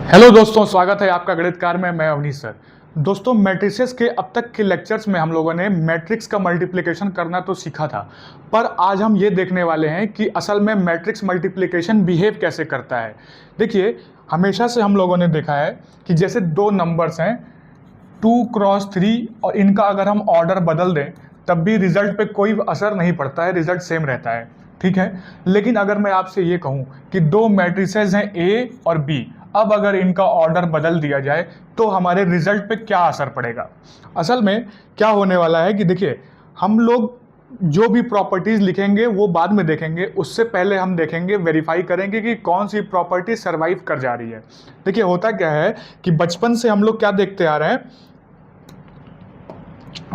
Hello दोस्तों, स्वागत है आपका गणितकार में। मैं अवनीश सर। दोस्तों, मैट्रिसेस के अब तक के लेक्चर्स में हम लोगों ने मैट्रिक्स का मल्टीप्लिकेशन करना तो सीखा था, पर आज हम ये देखने वाले हैं कि असल में मैट्रिक्स मल्टीप्लिकेशन बिहेव कैसे करता है। देखिए, हमेशा से हम लोगों ने देखा है कि जैसे दो नंबर्स हैं 2 × 3 और इनका अगर हम ऑर्डर बदल दें तब भी रिजल्ट पे कोई असर नहीं पड़ता है, रिजल्ट सेम रहता है। ठीक है, लेकिन अगर मैं आपसे ये कहूँ कि दो मैट्रिसेस हैं ए और बी, अब अगर इनका ऑर्डर बदल दिया जाए तो हमारे रिजल्ट पे क्या असर पड़ेगा। असल में क्या होने वाला है कि देखिए, हम लोग जो भी प्रॉपर्टीज लिखेंगे वो बाद में देखेंगे, उससे पहले हम देखेंगे, वेरीफाई करेंगे कि कौन सी प्रॉपर्टी सरवाइव कर जा रही है। देखिए, होता क्या है कि बचपन से हम लोग क्या देखते आ रहे हैं,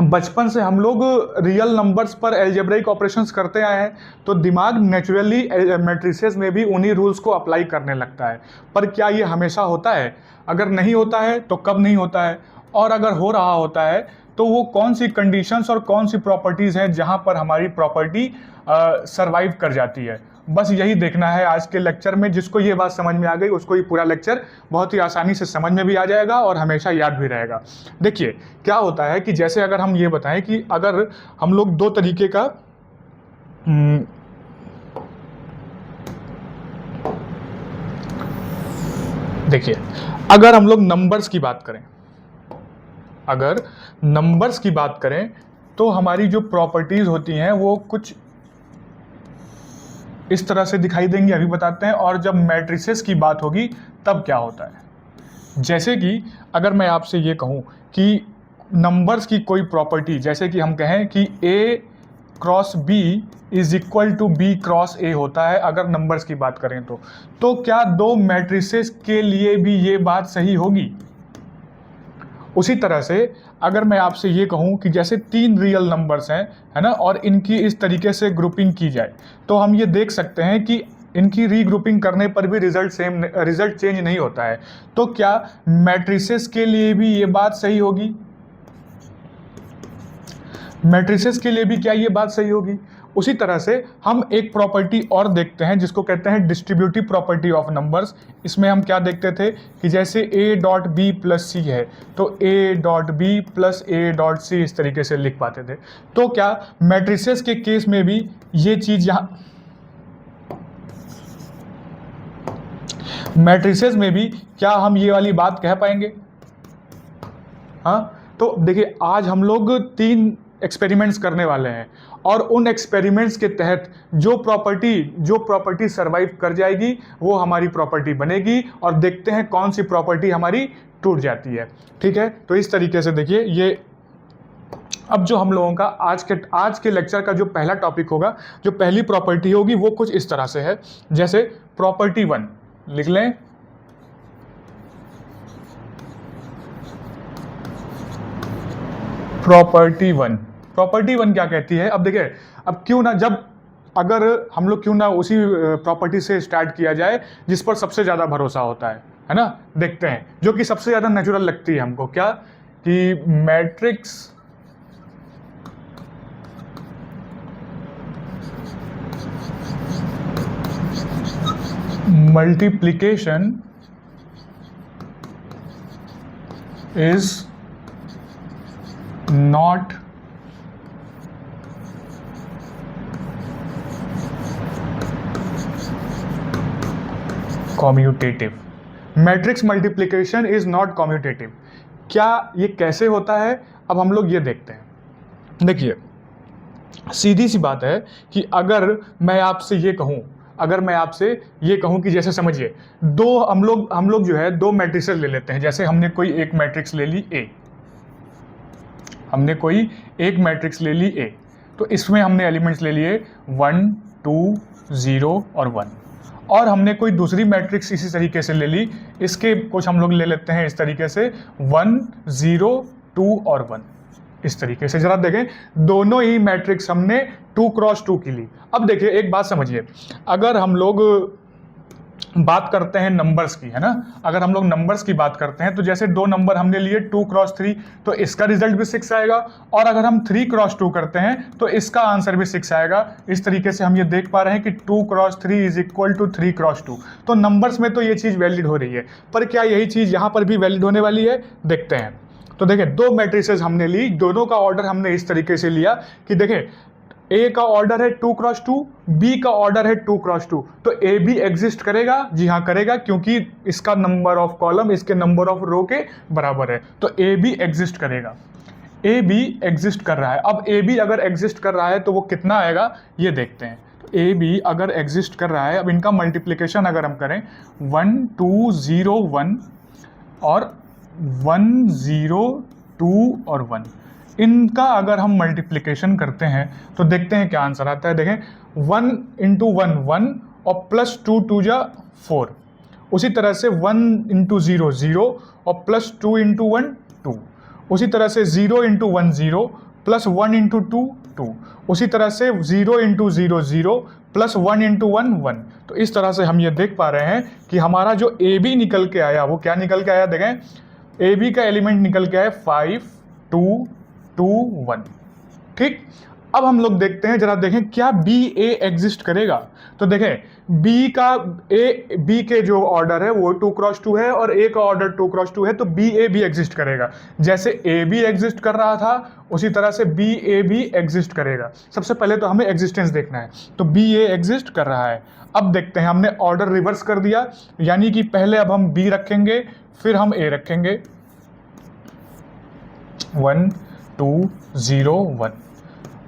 बचपन से हम लोग रियल नंबर्स पर एल्जेब्रिक ऑपरेशंस करते आए हैं, तो दिमाग नेचुरली मैट्रिसेस में भी उन्हीं रूल्स को अप्लाई करने लगता है। पर क्या ये हमेशा होता है? अगर नहीं होता है तो कब नहीं होता है, और अगर हो रहा होता है तो वो कौन सी कंडीशंस और कौन सी प्रॉपर्टीज हैं जहां पर हमारी प्रॉपर्टी सरवाइव कर जाती है। बस यही देखना है आज के लेक्चर में। जिसको ये बात समझ में आ गई उसको ये पूरा लेक्चर बहुत ही आसानी से समझ में भी आ जाएगा और हमेशा याद भी रहेगा। देखिए, क्या होता है कि जैसे अगर हम ये बताएं कि अगर हम लोग दो तरीके का देखिए, अगर हम लोग नंबर्स की बात करें, अगर नंबर्स की बात करें तो हमारी जो प्रॉपर्टीज होती हैं वो कुछ इस तरह से दिखाई देंगी, अभी बताते हैं। और जब मैट्रिसेस की बात होगी तब क्या होता है। जैसे कि अगर मैं आपसे ये कहूँ कि नंबर्स की कोई प्रॉपर्टी, जैसे कि हम कहें कि A cross B is equal to B cross A होता है, अगर नंबर्स की बात करें तो क्या दो मैट्रिसेस के लिए भी ये बात सही होगी? उसी तरह से अगर मैं आपसे ये कहूँ कि जैसे तीन रियल नंबर्स हैं, है ना, और इनकी इस तरीके से ग्रुपिंग की जाए तो हम ये देख सकते हैं कि इनकी रीग्रुपिंग करने पर भी रिजल्ट चेंज नहीं होता है। तो क्या मैट्रिसेस के लिए भी ये बात सही होगी? मैट्रिसेस के लिए भी क्या ये बात सही होगी? उसी तरह से हम एक प्रॉपर्टी और देखते हैं जिसको कहते हैं डिस्ट्रीब्यूटिव प्रॉपर्टी ऑफ नंबर्स। इसमें हम क्या देखते थे कि जैसे a dot B plus C है तो a dot B plus a dot C इस तरीके से लिख पाते थे। तो क्या मैट्रिसेस के केस में भी ये चीज यहाँ, मैट्रिसेस में भी क्या हम ये वाली बात कह पाएंगे? हाँ, तो देखिए, आज हम लोग तीन एक्सपेरिमेंट्स करने वाले हैं और उन एक्सपेरिमेंट्स के तहत जो प्रॉपर्टी सरवाइव कर जाएगी वो हमारी प्रॉपर्टी बनेगी, और देखते हैं कौन सी प्रॉपर्टी हमारी टूट जाती है। ठीक है, तो इस तरीके से देखिए, ये अब जो हम लोगों का आज के लेक्चर का जो पहला टॉपिक होगा, जो पहली प्रॉपर्टी होगी वो कुछ इस तरह से है। जैसे प्रॉपर्टी 1 लिख लें। प्रॉपर्टी वन क्या कहती है? अब देखिए, अब क्यों ना, जब अगर हम लोग क्यों ना उसी प्रॉपर्टी से स्टार्ट किया जाए जिस पर सबसे ज्यादा भरोसा होता है ना। देखते हैं जो कि सबसे ज्यादा नेचुरल लगती है हमको, क्या कि matrix multiplication is not commutative. Matrix multiplication is not commutative. क्या ये कैसे होता है? अब हम लोग ये देखते हैं। देखिए, सीधी सी बात है कि अगर मैं आपसे ये कहूं कि जैसे समझिए, दो हम लोग जो है दो मैट्रिसेस ले लेते हैं। जैसे हमने कोई एक मैट्रिक्स ले ली A, हमने कोई एक मैट्रिक्स ले ली A, तो इसमें हमने एलिमेंट्स ले लिए 1 2 0 और 1, और हमने कोई दूसरी मैट्रिक्स इसी तरीके से ले ली। इसके कुछ हम लोग ले लेते हैं इस तरीके से 1 0 2 और 1, इस तरीके से। जरा देखें, दोनों ही मैट्रिक्स हमने 2 × 2 की ली। अब देखिए, एक बात समझिए, अगर हम लोग बात करते हैं नंबर्स की, है ना। अगर हम लोग नंबर्स की बात करते हैं तो जैसे दो नंबर हमने लिए 2 क्रॉस 3, तो इसका रिजल्ट भी 6 आएगा, और अगर हम 3 क्रॉस 2 करते हैं तो इसका आंसर भी 6 आएगा। इस तरीके से हम ये देख पा रहे हैं कि 2 cross 3 is equal to 3 cross 2। तो नंबर्स में तो ये चीज़ वैलिड हो रही है, पर क्या यही चीज़ यहाँ पर भी वैलिड होने वाली है, देखते हैं। तो देखें, दो मैट्रिसेस हमने ली, दोनों का ऑर्डर हमने इस तरीके से लिया कि देखें ए का ऑर्डर है 2 क्रॉस 2, बी का ऑर्डर है 2 क्रॉस 2, तो ए भी एग्जिस्ट करेगा। जी हाँ करेगा, क्योंकि इसका नंबर ऑफ कॉलम इसके नंबर ऑफ रो के बराबर है, तो ए भी एग्जिस्ट करेगा। ए भी एग्जिस्ट कर रहा है। अब ए भी अगर एग्जिस्ट कर रहा है तो वो कितना आएगा ये देखते हैं। तो ए भी अगर एग्जिस्ट कर रहा है, अब इनका मल्टीप्लिकेशन अगर हम करें 1 2 0 1 और 1 0 2 और 1, इनका अगर हम मल्टीप्लिकेशन करते हैं तो देखते हैं क्या आंसर आता है। देखें 1 इंटू 1 1 और प्लस 2 2 जा 4, उसी तरह से 1 इंटू 0 0 और प्लस 2 इंटू 1 2, उसी तरह से 0 इंटू 1 0 प्लस 1 इंटू 2 2, उसी तरह से 0 इंटू 0 0 प्लस 1 इंटू 1 1। तो इस तरह से हम ये देख पा रहे हैं कि हमारा जो ए बी निकल के आया वो क्या निकल के आया। देखें ए बी का एलिमेंट निकल के आया 5 2 2 1। ठीक, अब हम लोग देखते हैं, जरा देखें क्या बी ए एग्जिस्ट करेगा। तो देखें बी के जो ऑर्डर है वो 2 क्रॉस 2 है और ए का ऑर्डर 2 क्रॉस 2 है, तो बी ए भी एग्जिस्ट करेगा। जैसे ए बी एग्जिस्ट कर रहा था उसी तरह से बी ए भी एग्जिस्ट करेगा। सबसे पहले तो हमें एग्जिस्टेंस देखना है, तो बी ए एग्जिस्ट कर रहा है। अब देखते हैं, हमने ऑर्डर रिवर्स कर दिया, यानी कि पहले अब हम बी रखेंगे फिर हम ए रखेंगे। 1 2 0 1।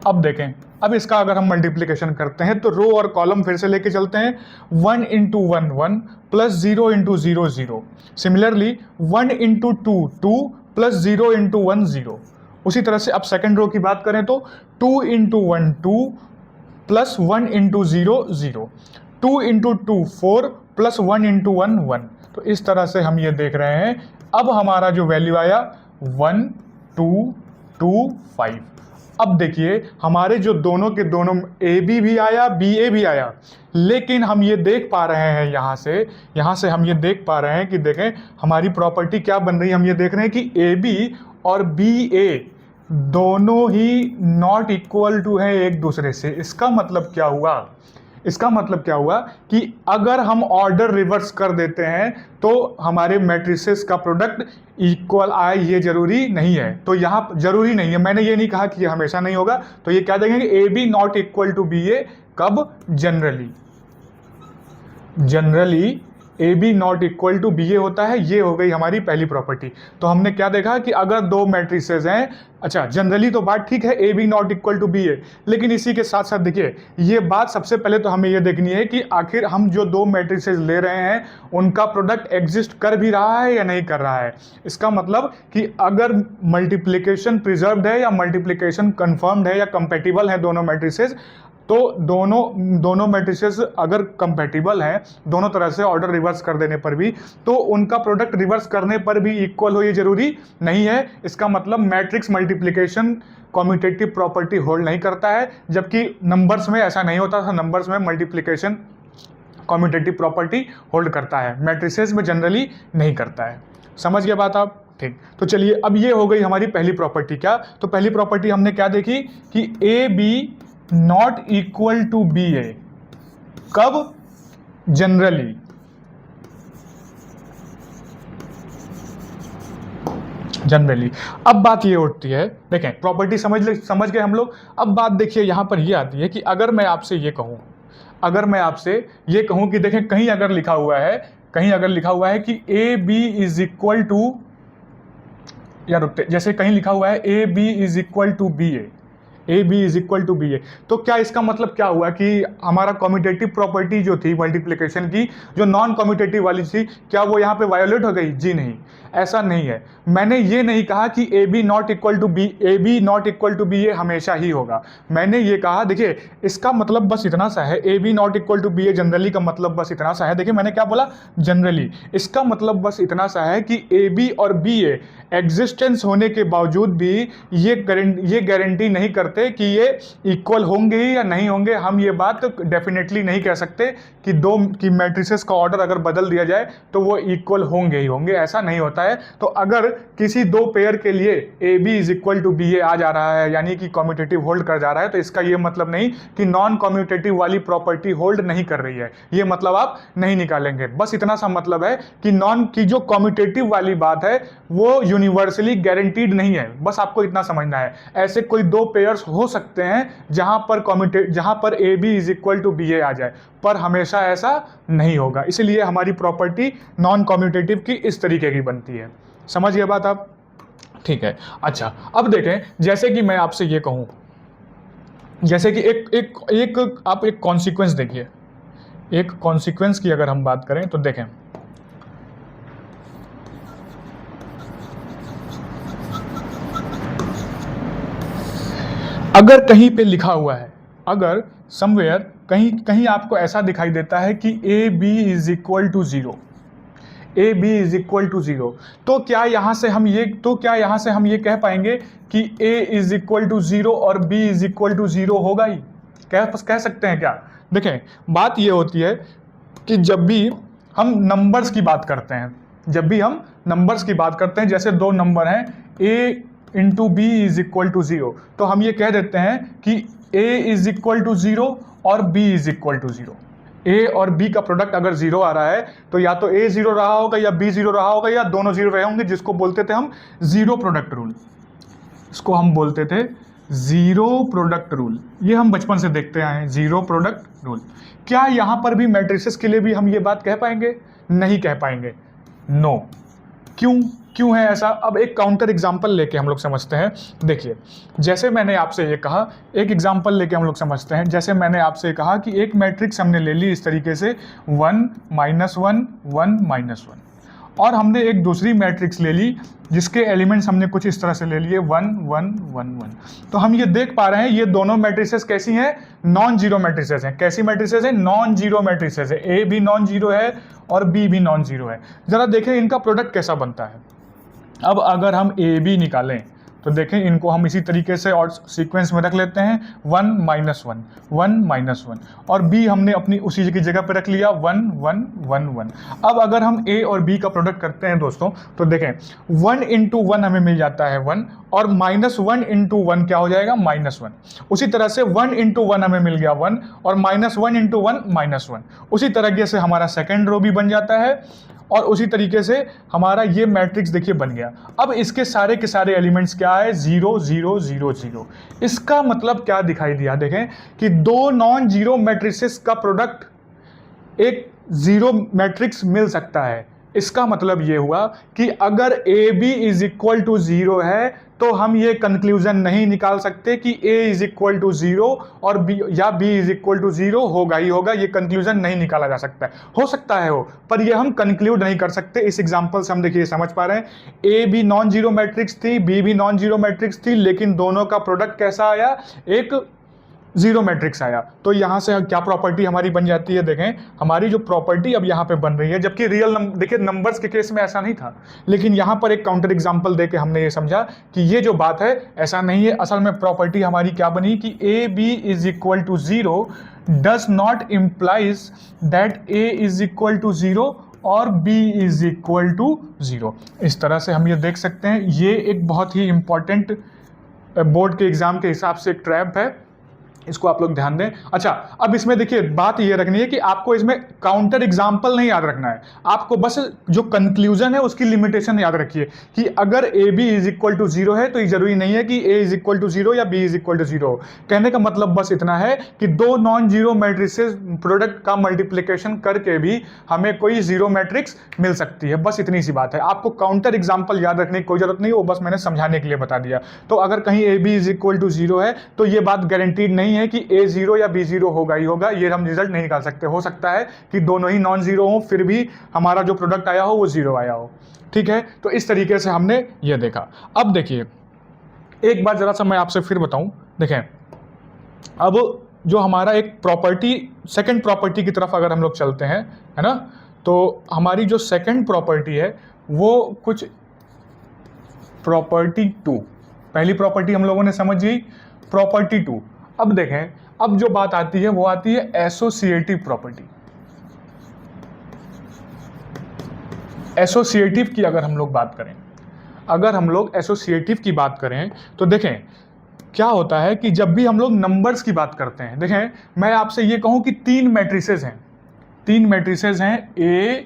अब देखें, अब इसका अगर हम मल्टीप्लिकेशन करते हैं तो रो और कॉलम फिर से लेके चलते हैं। 1 into 1 1 plus 0 into 0 0। Similarly 1 into 2 2 plus 0 into 1 0। उसी तरह से अब सेकेंड रो की बात करें तो 2 into 1 2 plus 1 into 0 0, 2 into 2 4 plus 1 into 1 1। तो इस तरह से हम ये देख रहे हैं। अब हमारा जो वैल्यू आया 1 2 2 5। अब देखिए हमारे जो दोनों के दोनों ए बी भी आया बी ए भी आया, लेकिन हम ये देख पा रहे हैं यहाँ से हम ये देख पा रहे हैं कि देखें हमारी प्रॉपर्टी क्या बन रही है। हम ये देख रहे हैं कि ए बी और बी ए दोनों ही नॉट इक्वल टू है एक दूसरे से। इसका मतलब क्या हुआ, इसका मतलब क्या हुआ कि अगर हम ऑर्डर रिवर्स कर देते हैं तो हमारे मैट्रिसेस का प्रोडक्ट इक्वल आए, ये जरूरी नहीं है। तो यहाँ जरूरी नहीं है, मैंने ये नहीं कहा कि ये हमेशा नहीं होगा। तो ये क्या देखेंगे, A B not equal to B A कब, generally A B not equal to B A होता है। ये हो गई हमारी पहली प्रॉपर्टी। तो हमने क्या देखा कि अगर दो मैट्रिसेस हैं, अच्छा जनरली तो बात ठीक है A B not equal to B A, लेकिन इसी के साथ साथ देखिए ये बात सबसे पहले तो हमें ये देखनी है कि आखिर हम जो दो मैट्रिसेस ले रहे हैं उनका प्रोडक्ट एग्जिस्ट कर भी रहा है या नहीं कर रहा है। इसका मतलब कि अगर मल्टीप्लिकेशन प्रिजर्व्ड है या मल्टीप्लिकेशन कंफर्म्ड है या कंपेटिबल है दोनों मैट्रिसेस, तो दोनों मैट्रिसेस अगर कंपैटिबल हैं दोनों तरह से ऑर्डर रिवर्स कर देने पर भी, तो उनका प्रोडक्ट रिवर्स करने पर भी इक्वल हो ये जरूरी नहीं है। इसका मतलब matrix multiplication commutative property hold नहीं करता है, जबकि नंबर्स में ऐसा नहीं होता था। नंबर्स में मल्टीप्लिकेशन कम्यूटेटिव प्रॉपर्टी होल्ड करता है, मैट्रिसेस में जनरली नहीं करता है। समझ गए बात आप? ठीक, तो चलिए अब ये हो गई हमारी पहली प्रॉपर्टी। क्या, तो पहली प्रॉपर्टी हमने क्या देखी कि A B not equal to B A कब, जनरली। अब बात ये उठती है, देखें प्रॉपर्टी समझ गए हम लोग। अब बात देखिए यहां पर ये आती है कि अगर मैं आपसे ये कहूं कि देखें कहीं अगर लिखा हुआ है कि A B is equal to, या रुकते, जैसे कहीं लिखा हुआ है A B is equal to B A, तो क्या इसका मतलब क्या हुआ कि हमारा कम्यूटेटिव प्रॉपर्टी जो थी मल्टीप्लिकेशन की, जो नॉन कम्यूटेटिव वाली थी, क्या वो यहाँ पे वायोलेट हो गई? जी नहीं, ऐसा नहीं है। मैंने ये नहीं कहा कि A B not equal to B A हमेशा ही होगा। मैंने ये कहा, देखिए इसका मतलब बस इतना सा है, A B not equal to B A generally का मतलब बस इतना सा है। देखिए मैंने क्या बोला, जनरली। इसका मतलब बस इतना सा है कि ए बी और बी ए एग्जिस्टेंस होने के बावजूद भी ये गारंटी नहीं करते करते कि ये इक्वल होंगे ही या नहीं होंगे। हम ये बात डेफिनेटली नहीं कह सकते कि दो की मैट्रिसेस का ऑर्डर अगर बदल दिया जाए तो वो इक्वल होंगे ही होंगे, ऐसा नहीं होता है। तो अगर किसी दो पेयर के लिए A B is equal to B A आ जा रहा है, यानी कि कम्यूटेटिव होल्ड कर जा रहा है, तो इसका ये मतलब नहीं कि नॉन कम्यूटेटिव वाली प्रॉपर्टी होल्ड नहीं कर रही है, ये मतलब आप नहीं निकालेंगे। बस इतना सा मतलब है कि नॉन की जो कम्यूटेटिव वाली बात है वो यूनिवर्सली गारंटीड नहीं है, बस आपको इतना समझना है। ऐसे कोई दो पेयर्स हो सकते हैं जहां पर A B is equal to B A आ जाए, पर हमेशा ऐसा नहीं होगा। इसलिए हमारी प्रॉपर्टी नॉन कम्यूटेटिव की इस तरीके की बनती है। समझ गए बात आप? ठीक है। अच्छा, अब देखें, जैसे कि मैं आपसे ये कहूं, जैसे कि आप एक कॉन्सिक्वेंस देखिए, एक कॉन्सिक्वेंस की अगर हम बात करें तो देखें, अगर कहीं पे लिखा हुआ है, अगर समवेयर कहीं कहीं आपको ऐसा दिखाई देता है कि A B is equal to zero, A B is equal to zero, तो क्या यहां से हम ये कह पाएंगे कि A is equal to zero और B is equal to zero होगा ही? कह सकते हैं क्या? देखें, बात ये होती है कि जब भी हम नंबर्स की बात करते हैं, जैसे दो नंबर हैं a into B is equal to zero, तो हम ये कह देते हैं कि a is equal to zero और b is equal to zero. a और b का प्रोडक्ट अगर जीरो आ रहा है तो या तो a जीरो रहा होगा या b जीरो रहा होगा या दोनों जीरो रहे होंगे, जिसको बोलते थे हम जीरो प्रोडक्ट रूल। इसको हम बोलते थे जीरो प्रोडक्ट रूल, ये हम बचपन से देखते आए हैं, जीरो प्रोडक्ट रूल। क्या यहां पर भी मैट्रिसेस के लिए भी हम ये बात कह पाएंगे? नहीं कह पाएंगे, नो। क्यों है ऐसा? अब एक काउंटर एग्जांपल लेके हम लोग समझते हैं। देखिए, जैसे मैंने आपसे ये कहा, एक एग्जांपल लेके हम लोग समझते हैं। जैसे मैंने आपसे कहा कि एक मैट्रिक्स हमने ले ली इस तरीके से 1 -1 1 -1, और हमने एक दूसरी मैट्रिक्स ले ली जिसके एलिमेंट्स हमने कुछ इस तरह से ले लिए 1 1 1 1। तो हम ये देख पा रहे हैं ये दोनों मैट्रिसेस कैसी हैं? नॉन जीरो मैट्रिसेस हैं। कैसी मैट्रिसेस हैं? नॉन जीरो मैट्रिसेस है। ए भी नॉन जीरो है और बी भी नॉन जीरो है। जरा देखें इनका प्रोडक्ट कैसा बनता है। अब अगर हम ए बी निकालें तो देखें, इनको हम इसी तरीके से और सीक्वेंस में रख लेते हैं 1 -1 1 -1, और b हमने अपनी उसी की जगह पे रख लिया 1 1 1 1। अब अगर हम a और b का प्रोडक्ट करते हैं दोस्तों, तो देखें 1 × 1 हमें मिल जाता है 1, और -1 × 1 क्या हो जाएगा? -1। उसी तरह से 1 × 1 हमें मिल गया 1, और -1 × 1 -1। उसी तरीके से हमारा सेकेंड रो भी बन जाता है, और उसी तरीके से हमारा ये मैट्रिक्स देखिए बन गया। अब इसके सारे के सारे एलिमेंट्स क्या है? 0 0 0 0। इसका मतलब क्या दिखाई दिया? देखें कि दो नॉन जीरो मैट्रिसेस का प्रोडक्ट एक जीरो मैट्रिक्स मिल सकता है। इसका मतलब ये हुआ कि अगर A B is equal to zero है तो हम ये कंक्लूजन नहीं निकाल सकते कि A is equal to zero और बी या B is equal to zero होगा ही होगा। ये कंक्लूजन नहीं निकाला जा सकता है। हो सकता है हो, पर ये हम कंक्लूड नहीं कर सकते। इस एग्जांपल से हम देखिए समझ पा रहे हैं, ए भी नॉन जीरो मैट्रिक्स थी, बी भी नॉन जीरो मैट्रिक्स थी, लेकिन दोनों का प्रोडक्ट कैसा आया? एक जीरो मैट्रिक्स आया। तो यहां से क्या प्रॉपर्टी हमारी बन जाती है? देखें, हमारी जो प्रॉपर्टी अब यहां पे बन रही है, जबकि रियल देखिए नंबर्स के केस में ऐसा नहीं था, लेकिन यहां पर एक काउंटर एग्जांपल देके हमने ये समझा कि ये जो बात है ऐसा नहीं है। असल में प्रॉपर्टी हमारी क्या बनी कि A B is equal to zero does not implies that A is equal to zero और b is equal to zero. इस तरह से हम ये देख सकते हैं। ये एक बहुत ही इंपॉर्टेंट बोर्ड के एग्जाम के हिसाब से एक ट्रैप है, इसको आप लोग ध्यान दें। अच्छा, अब इसमें देखिए बात ये रखनी है कि आपको इसमें काउंटर एग्जाम्पल नहीं याद रखना है, आपको बस जो कंक्लूजन है उसकी लिमिटेशन याद रखिए कि अगर A B is equal to zero है तो ये जरूरी नहीं है कि A is equal to zero या B is equal to zero. कहने का मतलब बस इतना है कि दो नॉन जीरो मैट्रिसेस प्रोडक्ट का मल्टीप्लीकेशन करके भी हमें कोई जीरो मैट्रिक्स मिल सकती है। बस इतनी सी बात है। आपको काउंटर एग्जाम्पल याद रखने की कोई जरूरत नहीं, वो बस मैंने समझाने के लिए बता दिया। तो अगर कहीं A B is equal to zero है तो ये बात गारंटीड नहीं है कि ए जीरो या बी जीरो होगा ही होगा, ये हम रिजल्ट नहीं निकाल सकते। हो सकता है कि दोनों ही नॉन जीरो हो फिर भी हमारा जो प्रोडक्ट आया हो वो जीरो आया हो। ठीक है, तो इस तरीके से हमने ये देखा। अब देखिए एक बात जरा सा मैं आपसे फिर बताऊं। देखें, अब जो हमारा एक प्रॉपर्टी, सेकंड प्रॉपर्टी की तरफ अगर हम लोग चलते हैं, है ना, तो हमारी जो सेकंड प्रॉपर्टी है वो कुछ प्रॉपर्टी टू, पहली प्रॉपर्टी हम लोगों ने समझ ली प्रॉपर्टी 2। अब देखें, अब जो बात आती है वो आती है एसोसिएटिव प्रॉपर्टी। एसोसिएटिव की अगर हम लोग बात करें, अगर हम लोग एसोसिएटिव की बात करें तो देखें क्या होता है कि जब भी हम लोग नंबर्स की बात करते हैं, देखें मैं आपसे ये कहूं कि तीन मैट्रिसेस हैं, तीन मैट्रिसेस हैं ए,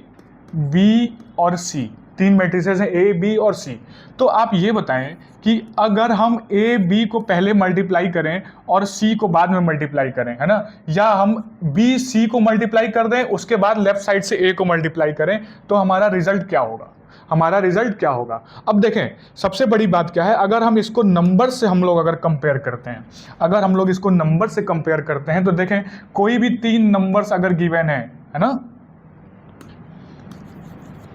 बी और सी, तीन मैट्रिसेस हैं ए, बी और सी। तो आप ये बताएं कि अगर हम ए, बी को पहले मल्टीप्लाई करें और सी को बाद में मल्टीप्लाई करें, है ना, या हम बी सी को मल्टीप्लाई कर दें उसके बाद लेफ्ट साइड से ए को मल्टीप्लाई करें, तो हमारा रिजल्ट क्या होगा, हमारा रिजल्ट क्या होगा। अब देखें सबसे बड़ी बात क्या है, अगर हम इसको नंबर से हम लोग अगर कंपेयर करते हैं, अगर हम लोग इसको नंबर से कंपेयर करते हैं तो देखें कोई भी तीन नंबर्स अगर गिवन है ना,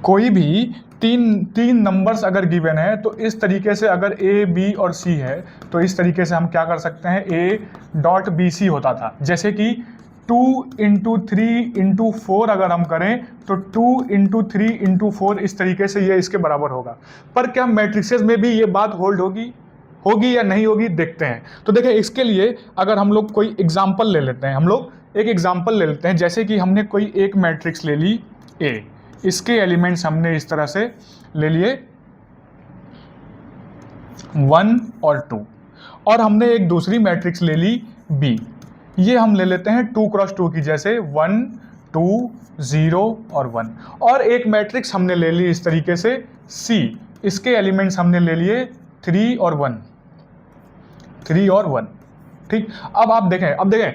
कोई भी तीन नंबर्स अगर गिवन है तो इस तरीके से अगर ए, बी और सी है तो इस तरीके से हम क्या कर सकते हैं, ए डॉट बी सी होता था, जैसे कि 2 इंटू 3 इंटू 4 अगर हम करें तो 2 इंटू 3 इंटू 4 इस तरीके से ये इसके बराबर होगा। पर क्या मैट्रिसेस में भी ये बात होल्ड होगी या नहीं होगी, देखते हैं। तो देखिए इसके लिए अगर हम लोग कोई एग्जाम्पल ले लेते हैं, हम लोग एक एग्जाम्पल ले लेते हैं, जैसे कि हमने कोई एक मैट्रिक्स ले ली ए, इसके एलिमेंट्स हमने इस तरह से ले लिए 1 और 2, और हमने एक दूसरी मैट्रिक्स ले ली बी, ये हम ले लेते हैं 2 क्रॉस 2 की, जैसे 1 2 0 और 1, और एक मैट्रिक्स हमने ले ली इस तरीके से सी, इसके एलिमेंट्स हमने ले लिए 3 और 1, ठीक। अब देखें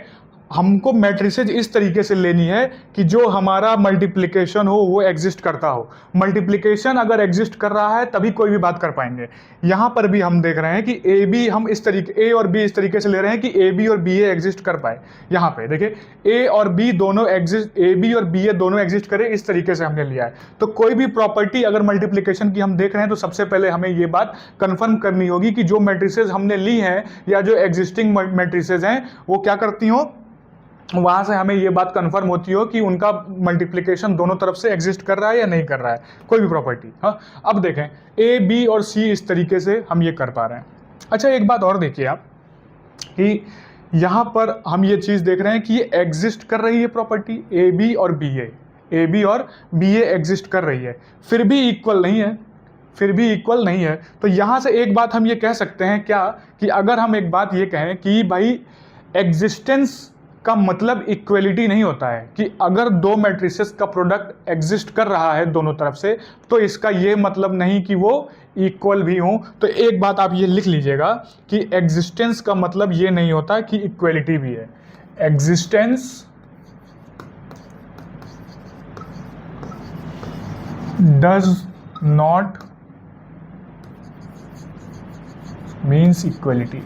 हमको मैट्रिसेज इस तरीके से लेनी है कि जो हमारा मल्टीप्लिकेशन हो वो एग्जिस्ट करता हो। मल्टीप्लिकेशन अगर एग्जिस्ट कर रहा है तभी कोई भी बात कर पाएंगे। यहाँ पर भी हम देख रहे हैं कि ए बी हम इस तरीके, ए और बी इस तरीके से ले रहे हैं कि ए बी और बी ए एग्जिस्ट कर पाए। यहाँ पे देखिए ए और बी दोनों एग्जिस्ट, ए बी और बी ए दोनों एग्जिस्ट करें, इस तरीके से हमने लिया है। तो कोई भी प्रॉपर्टी अगर मल्टीप्लिकेशन की हम देख रहे हैं तो सबसे पहले हमें ये बात कंफर्म करनी होगी कि जो मैट्रिसेज हमने ली हैं या जो एग्जिस्टिंग मैट्रिसेज हैं वो क्या करती हो, वहां से हमें ये बात कंफर्म होती हो कि उनका मल्टीप्लिकेशन दोनों तरफ से एग्जिस्ट कर रहा है या नहीं कर रहा है, कोई भी प्रॉपर्टी। हाँ, अब देखें ए, बी और सी इस तरीके से हम ये कर पा रहे हैं। अच्छा एक बात और देखिए आप कि यहाँ पर हम ये चीज़ देख रहे हैं कि ये एग्जिस्ट कर रही है प्रॉपर्टी ए बी और बी ए एग्जिस्ट कर रही है, फिर भी इक्वल नहीं है। तो यहाँ से एक बात हम ये कह सकते हैं क्या, कि अगर हम एक बात ये कहें कि भाई एग्जिस्टेंस का मतलब इक्वलिटी नहीं होता है, कि अगर दो मैट्रिसेस का प्रोडक्ट एग्जिस्ट कर रहा है दोनों तरफ से तो इसका ये मतलब नहीं कि वो इक्वल भी हो। तो एक बात आप ये लिख लीजिएगा कि एग्जिस्टेंस का मतलब ये नहीं होता कि इक्वलिटी भी है। Existence does not means equality.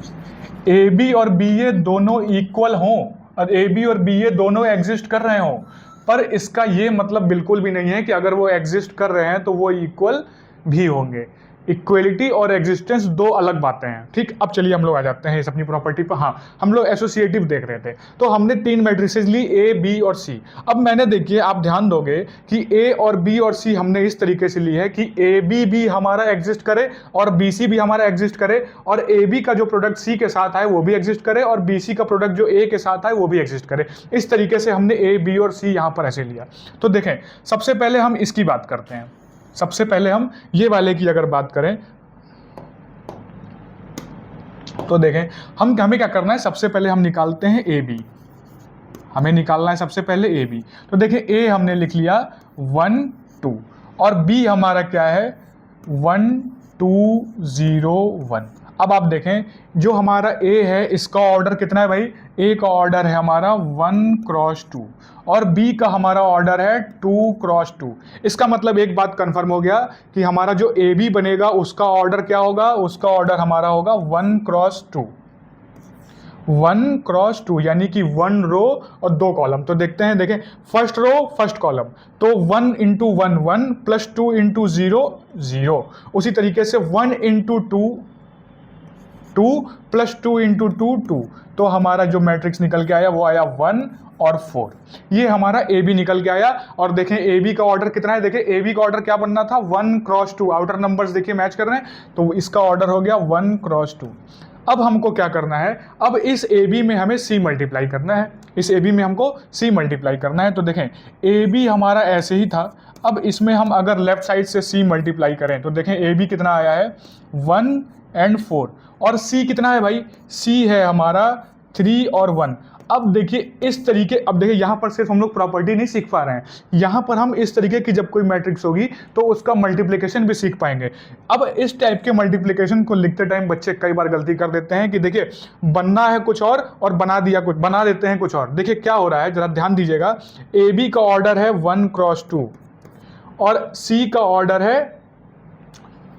A B और बी ए दोनों इक्वल हों और ए बी और बी ए दोनों एग्जिस्ट कर रहे हो, पर इसका ये मतलब बिल्कुल भी नहीं है कि अगर वो एग्जिस्ट कर रहे हैं तो वो इक्वल भी होंगे। इक्वलिटी और एग्जिस्टेंस दो अलग बातें हैं, ठीक। अब चलिए हम लोग आ जाते हैं इस अपनी प्रॉपर्टी पर। हाँ, हम लोग एसोसिएटिव देख रहे थे, तो हमने तीन मैट्रिसेस ली ए, बी और सी। अब मैंने देखिए आप ध्यान दोगे कि ए और बी और सी हमने इस तरीके से ली है कि ए बी भी हमारा एग्जिस्ट करे और बी सी भी हमारा एग्जिस्ट करे, और ए बी का जो प्रोडक्ट सी के साथ आए वो भी एग्जिस्ट करे, और बी सी का प्रोडक्ट जो ए के साथ आए वो भी एग्जिस्ट करे। इस तरीके से हमने ए, बी और सी यहाँ पर ऐसे लिया। तो देखें सबसे पहले हम इसकी बात करते हैं, सबसे पहले हम ये वाले की अगर बात करें तो देखें हमें क्या करना है, सबसे पहले हम निकालते हैं ए बी, हमें निकालना है सबसे पहले ए बी। तो देखें ए हमने लिख लिया 1 2 और बी हमारा क्या है 1 2 0 1। अब आप देखें जो हमारा ए है इसका ऑर्डर कितना है भाई, ए का ऑर्डर है हमारा 1 क्रॉस 2 और बी का हमारा ऑर्डर है 2 क्रॉस 2। इसका मतलब एक बात कंफर्म हो गया कि हमारा जो ए बी बनेगा उसका ऑर्डर क्या होगा, उसका ऑर्डर हमारा होगा 1 क्रॉस 2, 1 क्रॉस 2 यानी कि 1 रो और 2 कॉलम। तो देखते हैं, देखें फर्स्ट रो फर्स्ट कॉलम, तो 1 इंटू 1 1 प्लस 2 इंटू 0 0। उसी तरीके से 1 इंटू 2 2 प्लस 2 इंटू 2 2। तो हमारा जो मैट्रिक्स निकल के आया वो आया 1 और 4। ये हमारा ए बी निकल के आया। और देखें ए बी का ऑर्डर कितना है, देखें ए बी का ऑर्डर क्या बनना था 1 क्रॉस 2। आउटर नंबर्स देखिए मैच कर रहे हैं, तो इसका ऑर्डर हो गया 1 क्रॉस 2। अब हमको क्या करना है, अब इस ए बी में हमें सी मल्टीप्लाई करना है, इस ए बी में हमको सी मल्टीप्लाई करना है। तो देखें ए बी हमारा ऐसे ही था, अब इसमें हम अगर लेफ्ट साइड से सी मल्टीप्लाई करें तो देखें ए बी कितना आया है 1 और 4, और सी कितना है भाई, सी है हमारा 3 और 1। अब देखिए इस तरीके, अब देखिए यहाँ पर सिर्फ हम लोग प्रॉपर्टी नहीं सीख पा रहे हैं, यहाँ पर हम इस तरीके की जब कोई मैट्रिक्स होगी तो उसका मल्टीप्लिकेशन भी सीख पाएंगे। अब इस टाइप के मल्टीप्लिकेशन को लिखते टाइम बच्चे कई बार गलती कर देते हैं कि देखिए बनना है कुछ और बना दिया कुछ, बना देते हैं कुछ और। देखिए क्या हो रहा है, जरा ध्यान दीजिएगा, ए बी का ऑर्डर है 1 क्रॉस 2 और सी का ऑर्डर है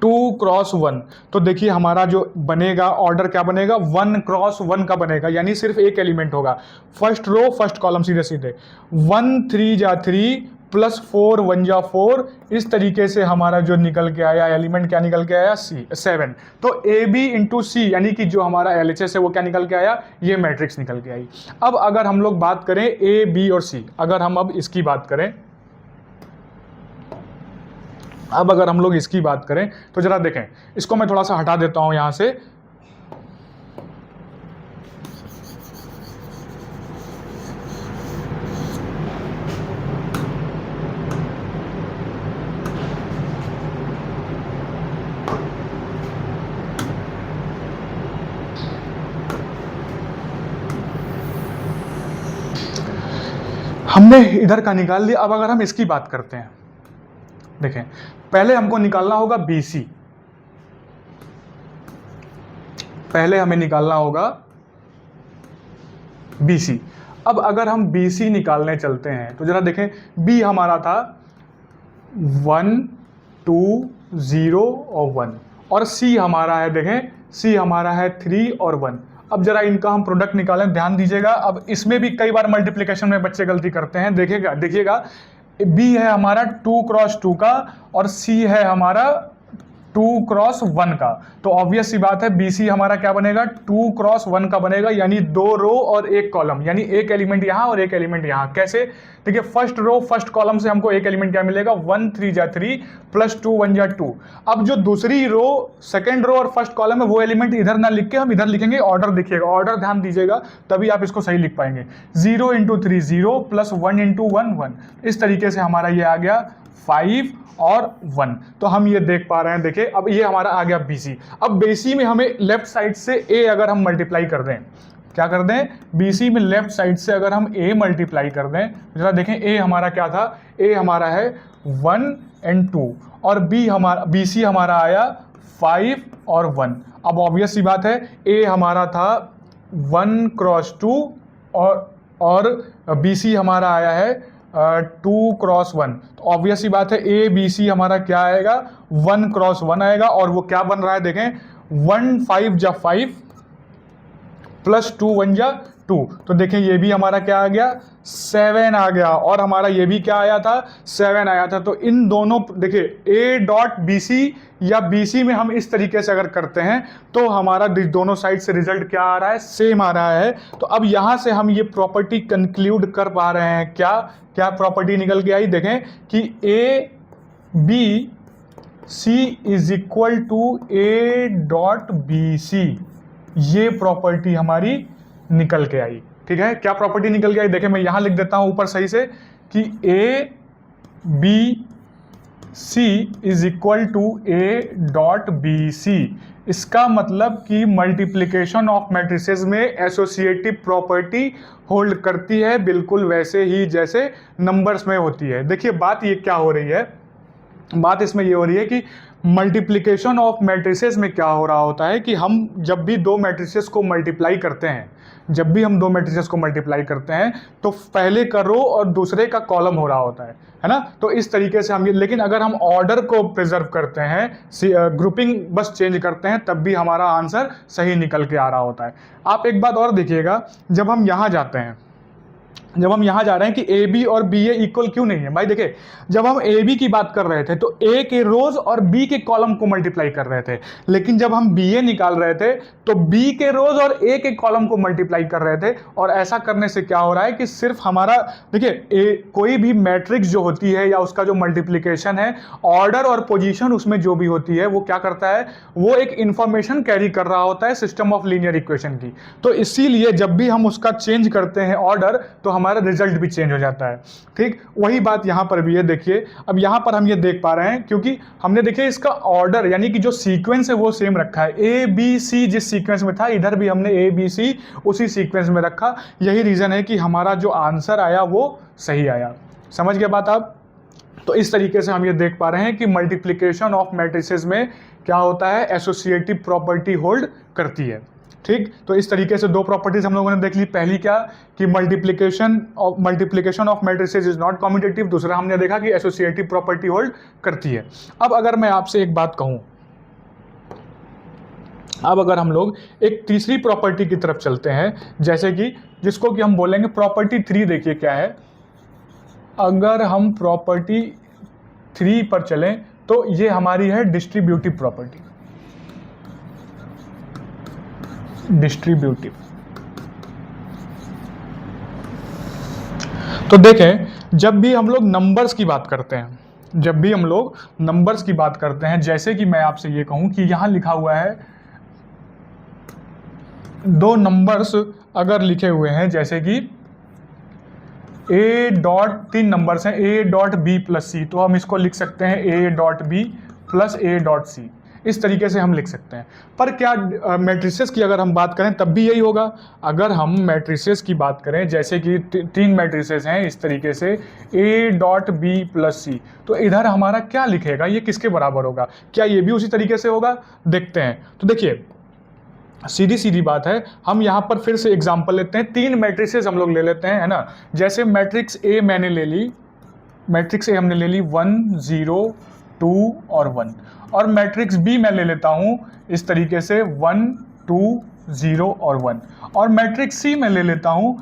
2 क्रॉस 1। तो देखिए हमारा जो बनेगा ऑर्डर क्या बनेगा, 1 क्रॉस 1 का बनेगा, यानी सिर्फ एक एलिमेंट होगा, फर्स्ट रो फर्स्ट कॉलम, सीधे सीधे 1 3 जा 3 प्लस 4 1 जा 4। इस तरीके से हमारा जो निकल के आया एलिमेंट क्या निकल के आया, सी 7। तो ए बी इंटू सी यानी कि जो हमारा एल एच एस है वो क्या निकल के आया, ये मैट्रिक्स निकल के आई। अब अगर हम लोग बात करें ए बी और सी, अगर हम अब इसकी बात करें, अब अगर हम लोग इसकी बात करें तो जरा देखें, इसको मैं थोड़ा सा हटा देता हूं यहां से। हमने इधर का निकाल लिया, अब अगर हम इसकी बात करते हैं, देखें पहले हमको निकालना होगा BC, पहले हमें निकालना होगा BC। अब अगर हम BC निकालने चलते हैं तो जरा देखें, B हमारा था 1 2 0 और 1, और C हमारा है, देखें C हमारा है 3 और 1। अब जरा इनका हम प्रोडक्ट निकालें, ध्यान दीजिएगा। अब इसमें भी कई बार मल्टीप्लिकेशन में बच्चे गलती करते हैं, देखिएगा B है हमारा 2 क्रॉस 2 का और C है हमारा 2 क्रॉस 1 का। तो ऑब्वियस सी बात है BC हमारा क्या बनेगा, 2 क्रॉस 1 का बनेगा, यानी 2 रो और एक कॉलम, यानी एक एलिमेंट यहां और एक एलिमेंट यहां। कैसे, देखिए फर्स्ट रो फर्स्ट कॉलम से हमको एक एलिमेंट क्या मिलेगा, 1 3 जा 3 प्लस 2 1 जा 2। अब जो दूसरी रो, सेकंड रो और फर्स्ट कॉलम है, वो एलिमेंट इधर ना लिख के हम इधर लिखेंगे, ऑर्डर देखिएगा, ऑर्डर ध्यान दीजिएगा, तभी आप इसको सही लिख पाएंगे। 0 इंटू 3 0 प्लस 1 इंटू 1 1। इस तरीके से हमारा ये आ गया 5 और 1। तो हम ये देख पा रहे हैं, देखिए अब ये हमारा आ गया BC। अब BC में हमें लेफ्ट साइड से A अगर हम मल्टीप्लाई कर दें, क्या कर दें, BC में लेफ्ट साइड से अगर हम A मल्टीप्लाई कर दें, जरा देखें A हमारा क्या था, A हमारा है 1 और 2, और BC हमारा आया 5 और 1। अब ऑब्वियस सी बात है A हमारा था 1 क्रॉस 2 और BC हमारा आया है 2 क्रॉस 1। तो ऑब्वियस सी बात है ABC हमारा क्या आएगा, 1 क्रॉस 1 आएगा, और वो क्या बन रहा है, देखें 1 5 जा 5 प्लस 2 1 जा 2। तो देखें ये भी हमारा क्या आ गया, 7 आ गया, और हमारा ये भी क्या आया था, 7 आया था। तो इन दोनों, देखिए A डॉट BC या BC में हम इस तरीके से अगर करते हैं तो हमारा दोनों साइड से रिजल्ट क्या आ रहा है, सेम आ रहा है। तो अब यहां से हम ये प्रॉपर्टी कंक्लूड कर पा रहे हैं, क्या क्या प्रॉपर्टी निकल के आई, देखें कि ABC is equal to A dot BC, ये प्रॉपर्टी हमारी निकल के आई। ठीक है, क्या प्रॉपर्टी निकल के आई, देखें मैं यहां लिख देता हूं ऊपर सही से कि ABC is equal to A dot BC। इसका मतलब कि मल्टीप्लिकेशन ऑफ मैट्रिसेस में एसोसिएटिव प्रॉपर्टी होल्ड करती है, बिल्कुल वैसे ही जैसे नंबर्स में होती है। देखिए बात ये क्या हो रही है, बात इसमें ये हो रही है कि मल्टीप्लिकेशन ऑफ मैट्रिसेस में क्या हो रहा होता है कि हम जब भी दो मैट्रिसेस को मल्टीप्लाई करते हैं, जब भी हम दो मैट्रिसेस को मल्टीप्लाई करते हैं तो पहले का रो और दूसरे का कॉलम हो रहा होता है ना। तो इस तरीके से हम ये, लेकिन अगर हम ऑर्डर को प्रिजर्व करते हैं, ग्रुपिंग बस चेंज करते हैं, तब भी हमारा आंसर सही निकल के आ रहा होता है। आप एक बात और देखिएगा, जब हम यहाँ जाते हैं जब हम यहाँ जा रहे हैं कि ए बी और बी ए इक्वल क्यों नहीं है भाई, देखिए जब हम ए बी की बात कर रहे थे तो ए के रोज और बी के कॉलम को मल्टीप्लाई कर रहे थे, लेकिन जब हम बी ए निकाल रहे थे तो बी के रोज और ए के कॉलम को मल्टीप्लाई कर रहे थे। और ऐसा करने से क्या हो रहा है कि सिर्फ हमारा, देखिए कोई भी मैट्रिक्स जो होती है या उसका जो मल्टीप्लीकेशन है, ऑर्डर और पोजीशन उसमें जो भी होती है वो क्या करता है, वो एक इंफॉर्मेशन कैरी कर रहा होता है सिस्टम ऑफ लीनियर इक्वेशन की। तो इसीलिए जब भी हम उसका चेंज करते हैं ऑर्डर तो हमारा रिजल्ट भी चेंज हो जाता है। ठीक वही बात यहां पर भी है। देखिए अब यहां पर हम ये देख पा रहे हैं क्योंकि हमने देखिए इसका ऑर्डर यानी कि जो सीक्वेंस है वो सेम रखा है, ए बी सी जिस सीक्वेंस में था इधर भी हमने ए बी सी उसी सीक्वेंस में रखा। यही रीजन है कि हमारा जो आंसर आया वो सही आया। समझ गए बात आप? तो इस तरीके से हम ये देख पा रहे हैं कि मल्टीप्लिकेशन ऑफ मैट्रिसेस में क्या होता है, एसोसिएटिव प्रॉपर्टी होल्ड करती है। ठीक, तो इस तरीके से दो प्रॉपर्टीज हम लोगों ने देख ली। पहली क्या कि multiplication of matrices is not commutative, दूसरा हमने देखा कि एसोसिएटिव प्रॉपर्टी होल्ड करती है। अब अगर मैं आपसे एक बात कहूं, अब अगर हम लोग एक तीसरी प्रॉपर्टी की तरफ चलते हैं, जैसे कि जिसको कि हम बोलेंगे प्रॉपर्टी 3, देखिए क्या है। अगर हम प्रॉपर्टी 3 पर चलें तो ये हमारी है डिस्ट्रीब्यूटिव प्रॉपर्टी। डिस्ट्रीब्यूटिव, तो देखें जब भी हम लोग नंबर्स की बात करते हैं, जब भी हम लोग नंबर्स की बात करते हैं, जैसे कि मैं आपसे ये कहूं कि यहां लिखा हुआ है दो नंबर्स अगर लिखे हुए हैं, जैसे कि ए डॉट, 3 नंबर्स हैं A dot B plus C, तो हम इसको लिख सकते हैं A dot B plus A dot C. इस तरीके से हम लिख सकते हैं। पर क्या मैट्रिसेस की अगर हम बात करें तब भी यही होगा। अगर हम मैट्रिसेस की बात करें, जैसे कि 3 मैट्रिसेस हैं इस तरीके से ए डॉट बी प्लस सी, तो इधर हमारा क्या लिखेगा, ये किसके बराबर होगा, क्या ये भी उसी तरीके से होगा? देखते हैं। तो देखिए सीधी सीधी बात है, हम यहाँ पर फिर से एग्जांपल लेते हैं। 3 मैट्रिसेस हम लोग ले लेते हैं, है ना। जैसे मैट्रिक्स ए मैंने ले ली, मैट्रिक्स ए हमने ले ली 1 0 2 और 1, और मैट्रिक्स बी मैं ले लेता हूँ इस तरीके से 1 2 0 और 1, और मैट्रिक्स सी मैं ले लेता हूँ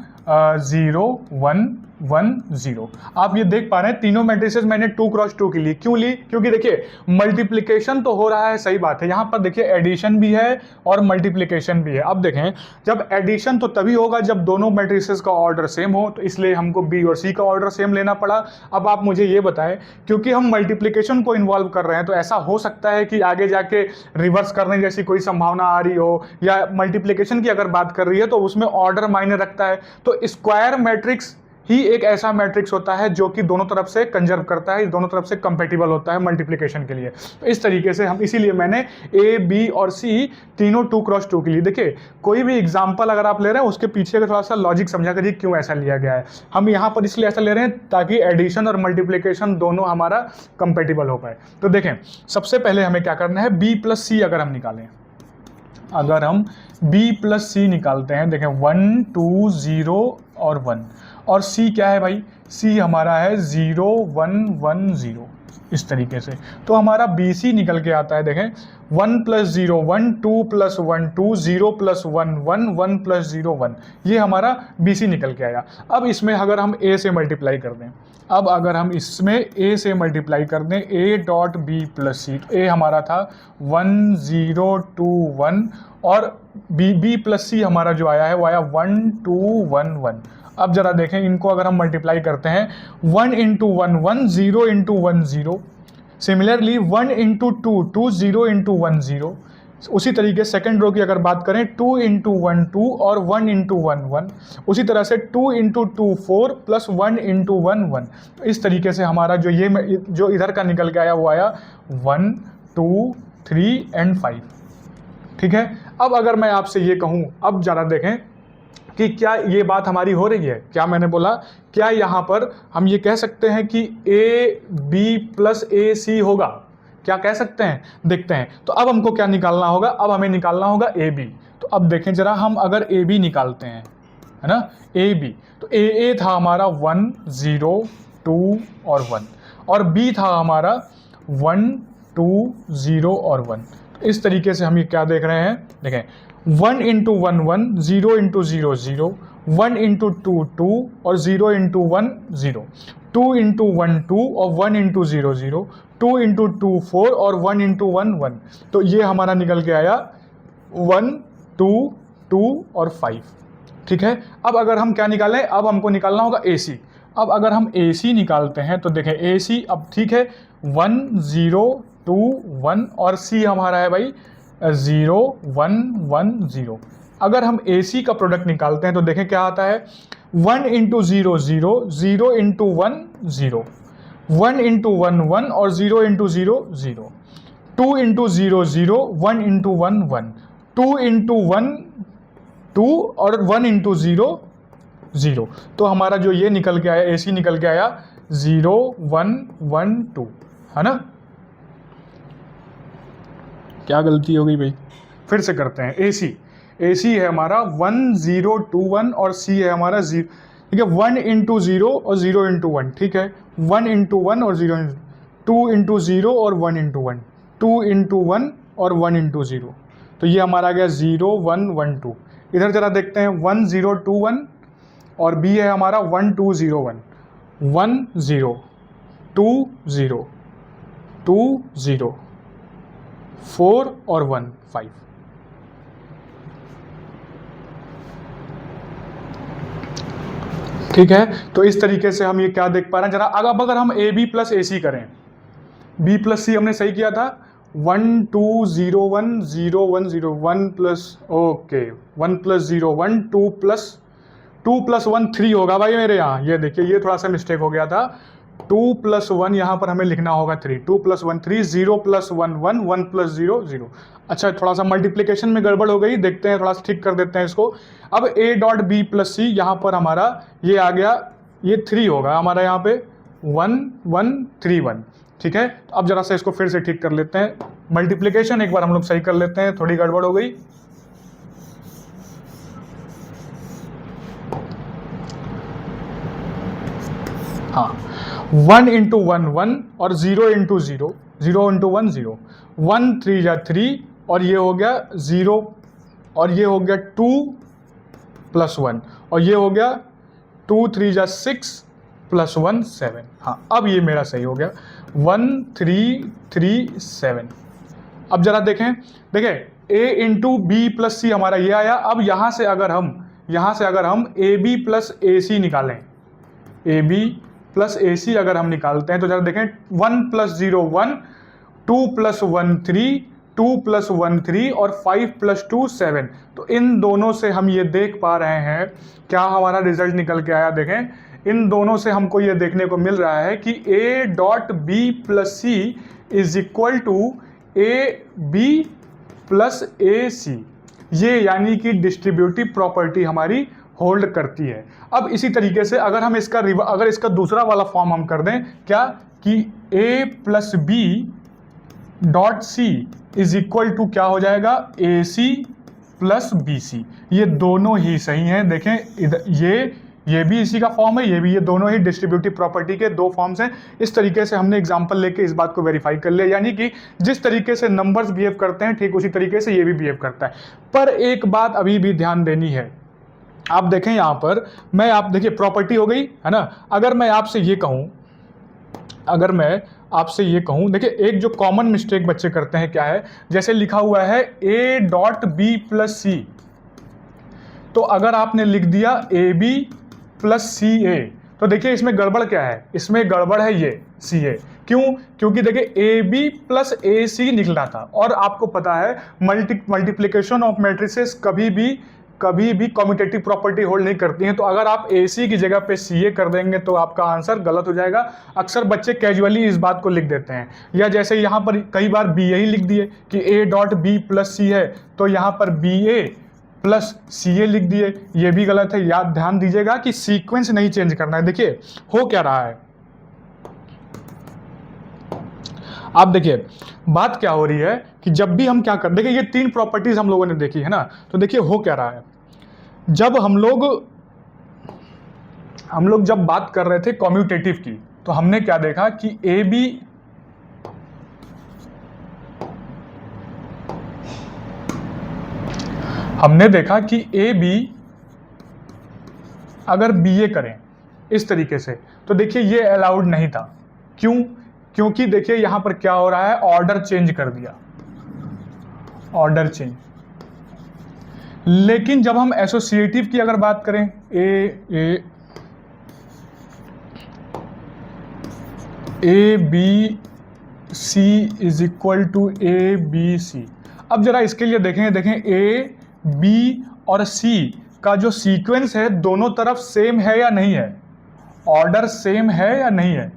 0 1 1 0। आप ये देख पा रहे हैं तीनों मैट्रिसेस मैंने 2 क्रॉस 2 की ली। क्यों ली? क्योंकि देखिए मल्टीप्लिकेशन तो हो रहा है, सही बात है, यहाँ पर देखिए एडिशन भी है और मल्टीप्लिकेशन भी है। अब देखें जब एडिशन तो तभी होगा जब दोनों मैट्रिसेस का ऑर्डर सेम हो, तो इसलिए हमको बी और सी का ऑर्डर सेम लेना पड़ा। अब आप मुझे ये बताएं, क्योंकि हम मल्टीप्लिकेशन को इन्वॉल्व कर रहे हैं तो ऐसा हो सकता है कि आगे जाके रिवर्स करने जैसी कोई संभावना आ रही हो, या मल्टीप्लिकेशन की अगर बात कर रही है तो उसमें ऑर्डर मायने रखता है। तो स्क्वायर मैट्रिक्स ही एक ऐसा मैट्रिक्स होता है जो कि दोनों तरफ से कंजर्व करता है, दोनों तरफ से कंपेटिबल होता है मल्टीप्लिकेशन के लिए। तो इस तरीके से हम, इसीलिए मैंने ए बी और सी तीनों 2 क्रॉस 2 के लिए। देखिए कोई भी एग्जांपल अगर आप ले रहे हैं उसके पीछे का थोड़ा सा लॉजिक समझा करिए क्यों ऐसा लिया गया है। हम यहाँ पर इसलिए ऐसा ले रहे हैं ताकि एडिशन और मल्टीप्लिकेशन दोनों हमारा कंपेटिबल हो पाए। तो देखें सबसे पहले हमें क्या करना है, बी प्लस सी अगर हम निकालें, अगर हम b प्लस सी निकालते हैं, देखें 1 2 0 और 1, और c क्या है भाई, c हमारा है 0 1 1 0, इस तरीके से। तो हमारा BC निकल के आता है, देखें 1 प्लस 0 1 2 प्लस 1 2 0 प्लस 1 1 1 प्लस 0 1, ये हमारा BC निकल के आया। अब इसमें अगर हम a से मल्टीप्लाई कर दें, अब अगर हम इसमें a से मल्टीप्लाई कर दें a dot B plus C, तो a हमारा था 1 0 2 1, और बी प्लस सी हमारा जो आया है वो आया 1 2 1 1। अब जरा देखें इनको अगर हम मल्टीप्लाई करते हैं, 1 into 1 1 0 into 1 0, similarly 1 into 2 2 0 into 1 0। उसी तरीके सेकंड रो की अगर बात करें 2 इंटू 1 2 और 1 इंटू 1 1, उसी तरह से 2 इंटू 2 4 प्लस 1 इंटू 1 1। तो इस तरीके से हमारा जो ये जो इधर का निकल के आया वो आया 1 2 3 एंड 5। ठीक है, अब अगर मैं आपसे ये कहूँ, अब ज़रा देखें कि क्या ये बात हमारी हो रही है, क्या मैंने बोला, क्या यहाँ पर हम ये कह सकते हैं कि ए बी प्लस ए सी होगा, क्या कह सकते हैं? देखते हैं। तो अब हमको क्या निकालना होगा, अब हमें निकालना होगा ए बी। तो अब देखें जरा, हम अगर ए बी निकालते हैं, है ना, ए बी, तो ए था हमारा 1 0 2 और 1, और बी था हमारा 1 2 0 और 1। तो इस तरीके से हम ये क्या देख रहे हैं, देखें 1 इंटू 1 1 0 इंटू 0 0, 1 इंटू 2 2 और 0 इंटू 1 0, 2 इंटू 1 2 और 1 इंटू 0 0, 2 इंटू 2 4 और 1 इंटू 1 1। तो ये हमारा निकल के आया 1 2 2 और 5। ठीक है, अब अगर हम क्या निकालें, अब हमको निकालना होगा AC। अब अगर हम AC निकालते हैं तो देखें AC, अब ठीक है 1 0 2 1 और C हमारा है भाई 0 1 1 0। अगर हम AC का प्रोडक्ट निकालते हैं तो देखें क्या आता है, 1 इंटू 0 0, 0 इंटू 1 0, 1 इंटू 1 1 और 0 इंटू 0 0, 2 इंटू 0 0, 1 इंटू 1 1, 2 इंटू 1 2 और 1 इंटू 0 0। तो हमारा जो ये निकल के आया AC निकल के आया 0 1 1 2, है ना। क्या गलती हो गई भाई, फिर से करते हैं। AC है हमारा 1 0 2 1 और C है हमारा 0, ठीक है 1 इंटू 0 और 0 इंटू 1, ठीक है 1 इंटू 1 और 0 इंटू 2 इंटू 0 और 1 इंटू 1, 2 इंटू 1 और 1 इंटू 0। तो ये हमारा आ गया 0 1 1 2। इधर जरा देखते हैं 1 0 2 1 और B है हमारा 1 2 0 1, 1 0 2 0 2 0 4 और 1 5। ठीक है, तो इस तरीके से हम ये क्या देख पा रहे हैं जरा। अब अगर हम AB प्लस AC करें, B प्लस C हमने सही किया था 1 2 0 1 0 1 0, 1 प्लस ओके 1 प्लस 0 1, 2 प्लस 1 3 होगा भाई मेरे यहाँ। ये देखिए ये थोड़ा सा मिस्टेक हो गया था, 2 प्लस 1 यहाँ पर हमें लिखना होगा 3, 2 प्लस 1 3, 0 प्लस 1 1, 1 प्लस 0 0। अच्छा थोड़ा सा मल्टीप्लिकेशन में गड़बड़ हो गई, देखते हैं थोड़ा सा ठीक कर देते हैं इसको। अब A dot B plus C यहाँ पर हमारा ये आ गया, ये 3 होगा हमारा यहाँ पे 1 1 3 1। ठीक है, अब जरा सा इसको फिर से ठीक कर लेते हैं, मल्टीप्लिकेशन एक बार हम लोग सही कर लेते हैं, थोड़ी गड़बड़ हो गई। हाँ 1 इंटू 1 1 और 0 इंटू 0, 0 इंटू 1 0, 1 3 या 3 और ये हो गया 0 और ये हो गया 2 प्लस 1 और ये हो गया 2 3 या 6 प्लस 1 7। हाँ अब ये मेरा सही हो गया 1 3 3 7। अब जरा देखें, A इंटू बी प्लस सी हमारा ये आया। अब यहाँ से अगर हम ए बी प्लस ए सी निकालें, ए बी प्लस ए सी अगर हम निकालते हैं तो जरा देखें 1 प्लस 0 1, 2 प्लस 1 3, 2 प्लस 1 3 और 5 प्लस 2 7। तो इन दोनों से हम ये देख पा रहे हैं क्या हमारा रिजल्ट निकल के आया। देखें इन दोनों से हमको ये देखने को मिल रहा है कि A dot B plus C is equal to A B plus A C, ये यानी कि डिस्ट्रीब्यूटिव प्रॉपर्टी हमारी होल्ड करती है। अब इसी तरीके से अगर हम इसका दूसरा वाला फॉर्म हम कर दें क्या कि a plus B dot C is equal to क्या हो जाएगा ए सी प्लस बी सी। ये दोनों ही सही हैं। देखें इधर ये भी इसी का फॉर्म है, ये दोनों ही डिस्ट्रीब्यूटिव प्रॉपर्टी के दो फॉर्म्स हैं। इस तरीके से हमने एग्जांपल लेके इस बात को वेरीफाई कर लिया, यानी कि जिस तरीके से नंबर्स बिहेव करते हैं ठीक उसी तरीके से ये भी बिहेव करता है। पर एक बात अभी भी ध्यान देनी है, आप देखें यहाँ पर आप देखिए प्रॉपर्टी हो गई है ना। अगर मैं आपसे ये कहूँ देखिए एक जो कॉमन मिस्टेक बच्चे करते हैं क्या है, जैसे लिखा हुआ है A dot B plus C, तो अगर आपने लिख दिया ए बी प्लस सी ए तो देखिए इसमें गड़बड़ क्या है, इसमें गड़बड़ है ये सी ए। क्यों? क्योंकि देखिए ए बी प्लस ए सी निकला था और आपको पता है मल्टीप्लिकेशन ऑफ मैट्रिसेस कभी भी कम्यूटेटिव प्रॉपर्टी होल्ड नहीं करती हैं। तो अगर आप ए सी की जगह पे सी ए कर देंगे तो आपका आंसर गलत हो जाएगा। अक्सर बच्चे कैजुअली इस बात को लिख देते हैं, या जैसे यहाँ पर कई बार बी ए ही लिख दिए कि A dot B plus C है तो यहाँ पर बी ए प्लस सी ए लिख दिए, ये भी गलत है। याद ध्यान दीजिएगा कि सीक्वेंस नहीं चेंज करना है। देखिए हो क्या रहा है, आप देखिए बात क्या हो रही है कि जब भी हम क्या कर, देखिए ये तीन प्रॉपर्टीज हम लोगों ने देखी है ना, तो देखिए हो क्या रहा है। जब हम लोग जब बात कर रहे थे कम्यूटेटिव की तो हमने क्या देखा कि ए बी हमने देखा कि ए बी अगर BA करें इस तरीके से, तो देखिए ये अलाउड नहीं था। क्यों? क्योंकि देखिए यहां पर क्या हो रहा है, ऑर्डर चेंज कर दिया, ऑर्डर चेंज। लेकिन जब हम एसोसिएटिव की अगर बात करें, A B C is equal to A B C. अब जरा इसके लिए देखें ए बी और सी का जो सीक्वेंस है दोनों तरफ सेम है या नहीं है, ऑर्डर सेम है या नहीं है,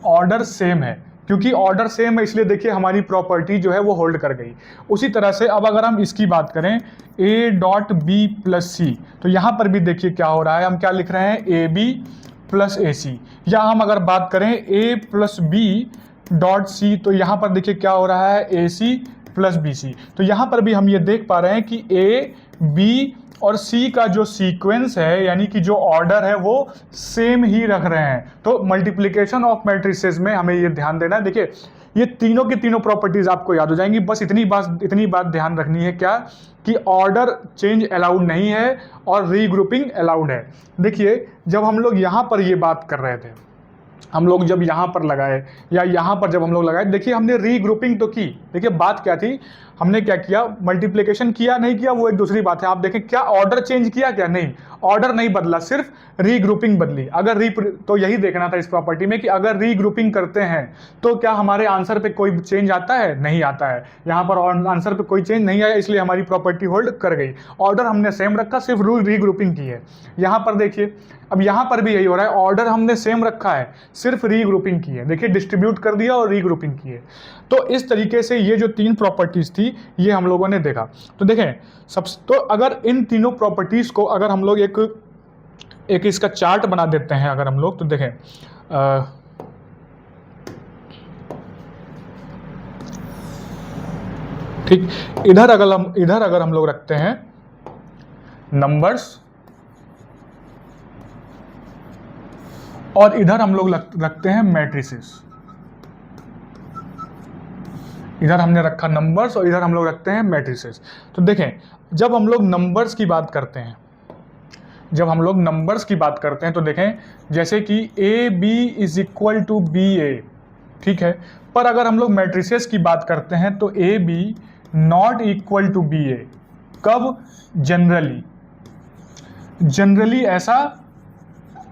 ऑर्डर सेम है। क्योंकि ऑर्डर सेम है इसलिए देखिए हमारी प्रॉपर्टी जो है वो होल्ड कर गई। उसी तरह से अब अगर हम इसकी बात करें ए डॉट बी प्लस सी, तो यहाँ पर भी देखिए क्या हो रहा है, हम क्या लिख रहे हैं, ए बी प्लस ए सी। या हम अगर बात करें ए प्लस बी डॉट सी, तो यहाँ पर देखिए क्या हो रहा है, ए सी प्लस बी सी। तो यहाँ पर भी हम ये देख पा रहे हैं कि ए बी और सी का जो सीक्वेंस है यानी कि जो ऑर्डर है वो सेम ही रख रहे हैं। तो मल्टीप्लिकेशन ऑफ मैट्रिसेस में हमें ये ध्यान देना है। देखिए ये तीनों की तीनों प्रॉपर्टीज आपको याद हो जाएंगी, बस इतनी बात ध्यान रखनी है क्या, कि ऑर्डर चेंज अलाउड नहीं है और रीग्रुपिंग अलाउड है। देखिए जब हम लोग यहाँ पर ये बात कर रहे थे, हम लोग जब यहाँ पर लगाए या यहाँ पर जब हम लोग लगाए, देखिए हमने रीग्रुपिंग तो की। देखिए बात क्या थी, हमने क्या किया, मल्टीप्लिकेशन किया नहीं किया वो एक दूसरी बात है। आप देखें क्या ऑर्डर चेंज किया क्या, नहीं, ऑर्डर नहीं बदला, सिर्फ रीग्रुपिंग बदली। अगर तो यही देखना था इस प्रॉपर्टी में कि अगर रीग्रुपिंग करते हैं तो क्या हमारे आंसर पे कोई चेंज आता है, नहीं आता है। यहाँ पर आंसर पे कोई चेंज नहीं आया इसलिए हमारी प्रॉपर्टी होल्ड कर गई। ऑर्डर हमने सेम रखा, सिर्फ रीग्रुपिंग की है। यहाँ पर देखिए अब यहाँ पर भी यही हो रहा है, ऑर्डर हमने सेम रखा है, सिर्फ रीग्रुपिंग की है। देखिए डिस्ट्रीब्यूट कर दिया और रीग्रुपिंग की है। तो इस तरीके से ये जो तीन प्रॉपर्टीज थी ये हम लोगों ने देखा। तो देखें तो अगर इन तीनों प्रॉपर्टीज को अगर हम लोग एक इसका चार्ट बना देते हैं अगर हम लोग, तो देखें ठीक, इधर अगर हम लोग रखते हैं नंबर्स और इधर हम लोग रखते हैं मैट्रिसेस। इधर हमने रखा नंबर्स और इधर हम लोग रखते हैं मैट्रिसेस। तो देखें जब हम लोग नंबर्स की बात करते हैं, तो देखें जैसे कि A B is equal to B A, ठीक है। पर अगर हम लोग मैट्रिसेस की बात करते हैं तो A B not equal to B A. कब?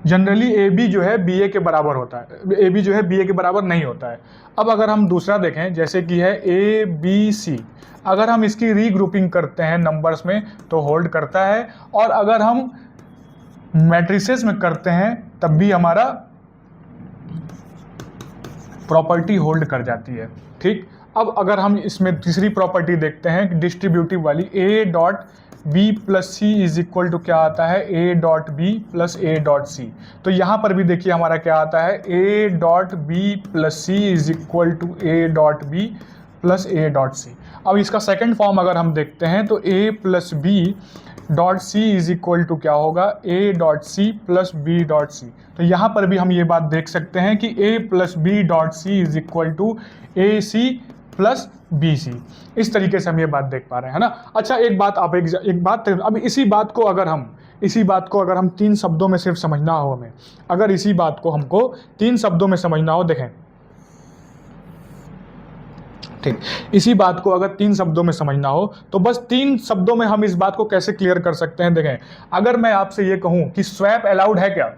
जनरली ए बी जो है बी ए के बराबर होता है, ए बी जो है बी ए के बराबर नहीं होता है। अब अगर हम दूसरा देखें जैसे कि है ए बी सी, अगर हम इसकी रीग्रुपिंग करते हैं नंबर्स में तो होल्ड करता है, और अगर हम मैट्रिसेस में करते हैं तब भी हमारा प्रॉपर्टी होल्ड कर जाती है, ठीक। अब अगर हम इसमें तीसरी प्रॉपर्टी देखते हैं डिस्ट्रीब्यूटिव वाली, A dot B plus C is equal to क्या आता है, A dot B plus A dot C. तो यहाँ पर भी देखिए हमारा क्या आता है, A dot B plus C is equal to A dot B plus A dot C. अब इसका सेकंड फॉर्म अगर हम देखते हैं तो A plus B dot C is equal to क्या होगा, A dot C plus B dot C. तो यहाँ पर भी हम ये बात देख सकते हैं कि A plus B dot C is equal to A C plus B C. इस तरीके से हम ये बात देख पा रहे हैं, है ना। अच्छा एक बात अब इसी बात को अगर हम 3 शब्दों में सिर्फ समझना हो, हमें अगर इसी बात को हमको 3 शब्दों में समझना हो, देखें ठीक, इसी बात को अगर 3 शब्दों में समझना हो तो बस 3 शब्दों में हम इस बात को कैसे क्लियर कर सकते हैं। देखें अगर मैं आपसे ये कहूं कि स्वैप अलाउड है क्या,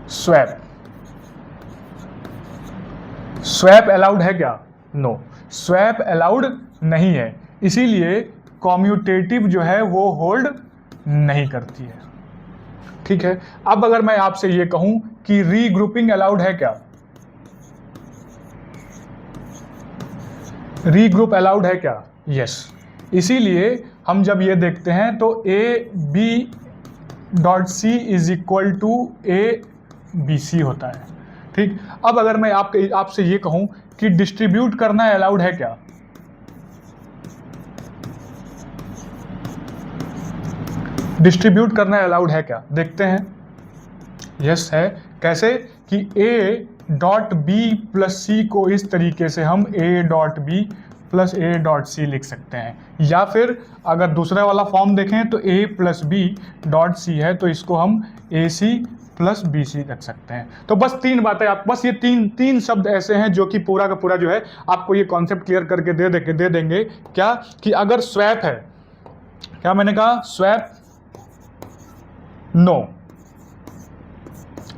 स्वैप अलाउड है क्या, नो, स्वैप अलाउड नहीं है, इसीलिए कॉम्यूटेटिव जो है वो होल्ड नहीं करती है, ठीक है। अब अगर मैं आपसे ये कहूं कि रीग्रुपिंग अलाउड है क्या, रीग्रुप अलाउड है क्या, यस। इसीलिए हम जब ये देखते हैं तो A B dot C is equal to A B C होता है, ठीक। अब अगर मैं आपसे ये कहूं कि डिस्ट्रीब्यूट करना अलाउड है क्या, डिस्ट्रीब्यूट करना अलाउड है क्या, देखते हैं, यस है। कैसे कि a dot B plus C को इस तरीके से हम a dot B plus A dot C लिख सकते हैं, या फिर अगर दूसरा वाला फॉर्म देखें तो ए प्लस बी डॉट सी है, तो इसको हम ए सी प्लस बी सी रख सकते हैं। तो बस तीन बातें, आप बस ये तीन शब्द ऐसे हैं जो कि पूरा का पूरा जो है आपको ये कॉन्सेप्ट क्लियर करके दे देंगे क्या, कि अगर स्वैप है, क्या मैंने कहा, स्वैप नो,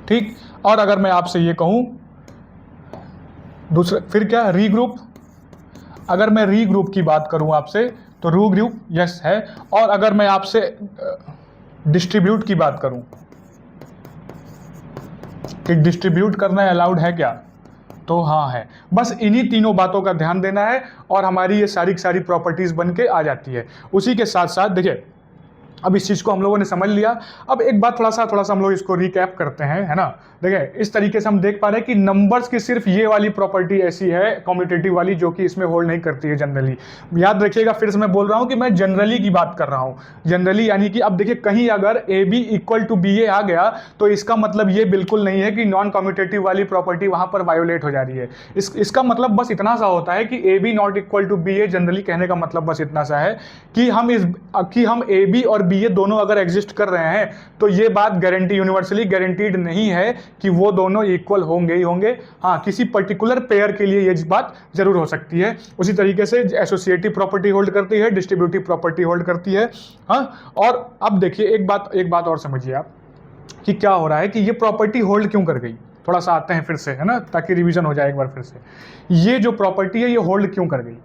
ठीक। और अगर मैं आपसे ये कहूं दूसरा, फिर क्या, रीग्रुप, अगर मैं रीग्रुप की बात करूं आपसे तो रू ग्रुप यस है। और अगर मैं आपसे डिस्ट्रीब्यूट की बात करूं कि डिस्ट्रीब्यूट करना अलाउड है क्या, तो हाँ है। बस इन्हीं तीनों बातों का ध्यान देना है और हमारी ये सारी की सारी प्रॉपर्टीज बन के आ जाती है। उसी के साथ साथ देखिए, अब इस चीज़ को हम लोगों ने समझ लिया। अब एक बात थोड़ा सा हम लोग इसको रिकैप करते हैं, है ना। देखिए, इस तरीके से हम देख पा रहे हैं कि नंबर्स की सिर्फ ये वाली प्रॉपर्टी ऐसी है कम्यूटेटिव वाली, जो कि इसमें होल्ड नहीं करती है जनरली। याद रखिएगा, फिर से मैं बोल रहा हूँ कि मैं जनरली की बात कर रहा हूँ। जनरली यानी कि अब देखिए, कहीं अगर A B equal to B A आ गया तो इसका मतलब ये बिल्कुल नहीं है कि नॉन कम्यूटेटिव वाली प्रॉपर्टी वहाँ पर वायोलेट हो जा रही है। इसका मतलब बस इतना सा होता है कि A B not equal to B A, generally कहने का मतलब बस इतना सा है कि हम ए बी और बी ए दोनों अगर एग्जिस्ट कर रहे हैं तो ये बात गारंटी, यूनिवर्सली गारंटीड नहीं है कि वो दोनों इक्वल होंगे ही होंगे। हाँ, किसी पर्टिकुलर पेयर के लिए ये बात जरूर हो सकती है। उसी तरीके से एसोसिएटिव प्रॉपर्टी होल्ड करती है, डिस्ट्रीब्यूटिव प्रॉपर्टी होल्ड करती है। हाँ, और अब देखिए एक बात और समझिए आप कि क्या हो रहा है कि ये प्रॉपर्टी होल्ड क्यों कर गई। थोड़ा सा आते हैं फिर से, है ना, ताकि रिवीजन हो जाए एक बार फिर से। ये जो प्रॉपर्टी है ये होल्ड क्यों कर गई।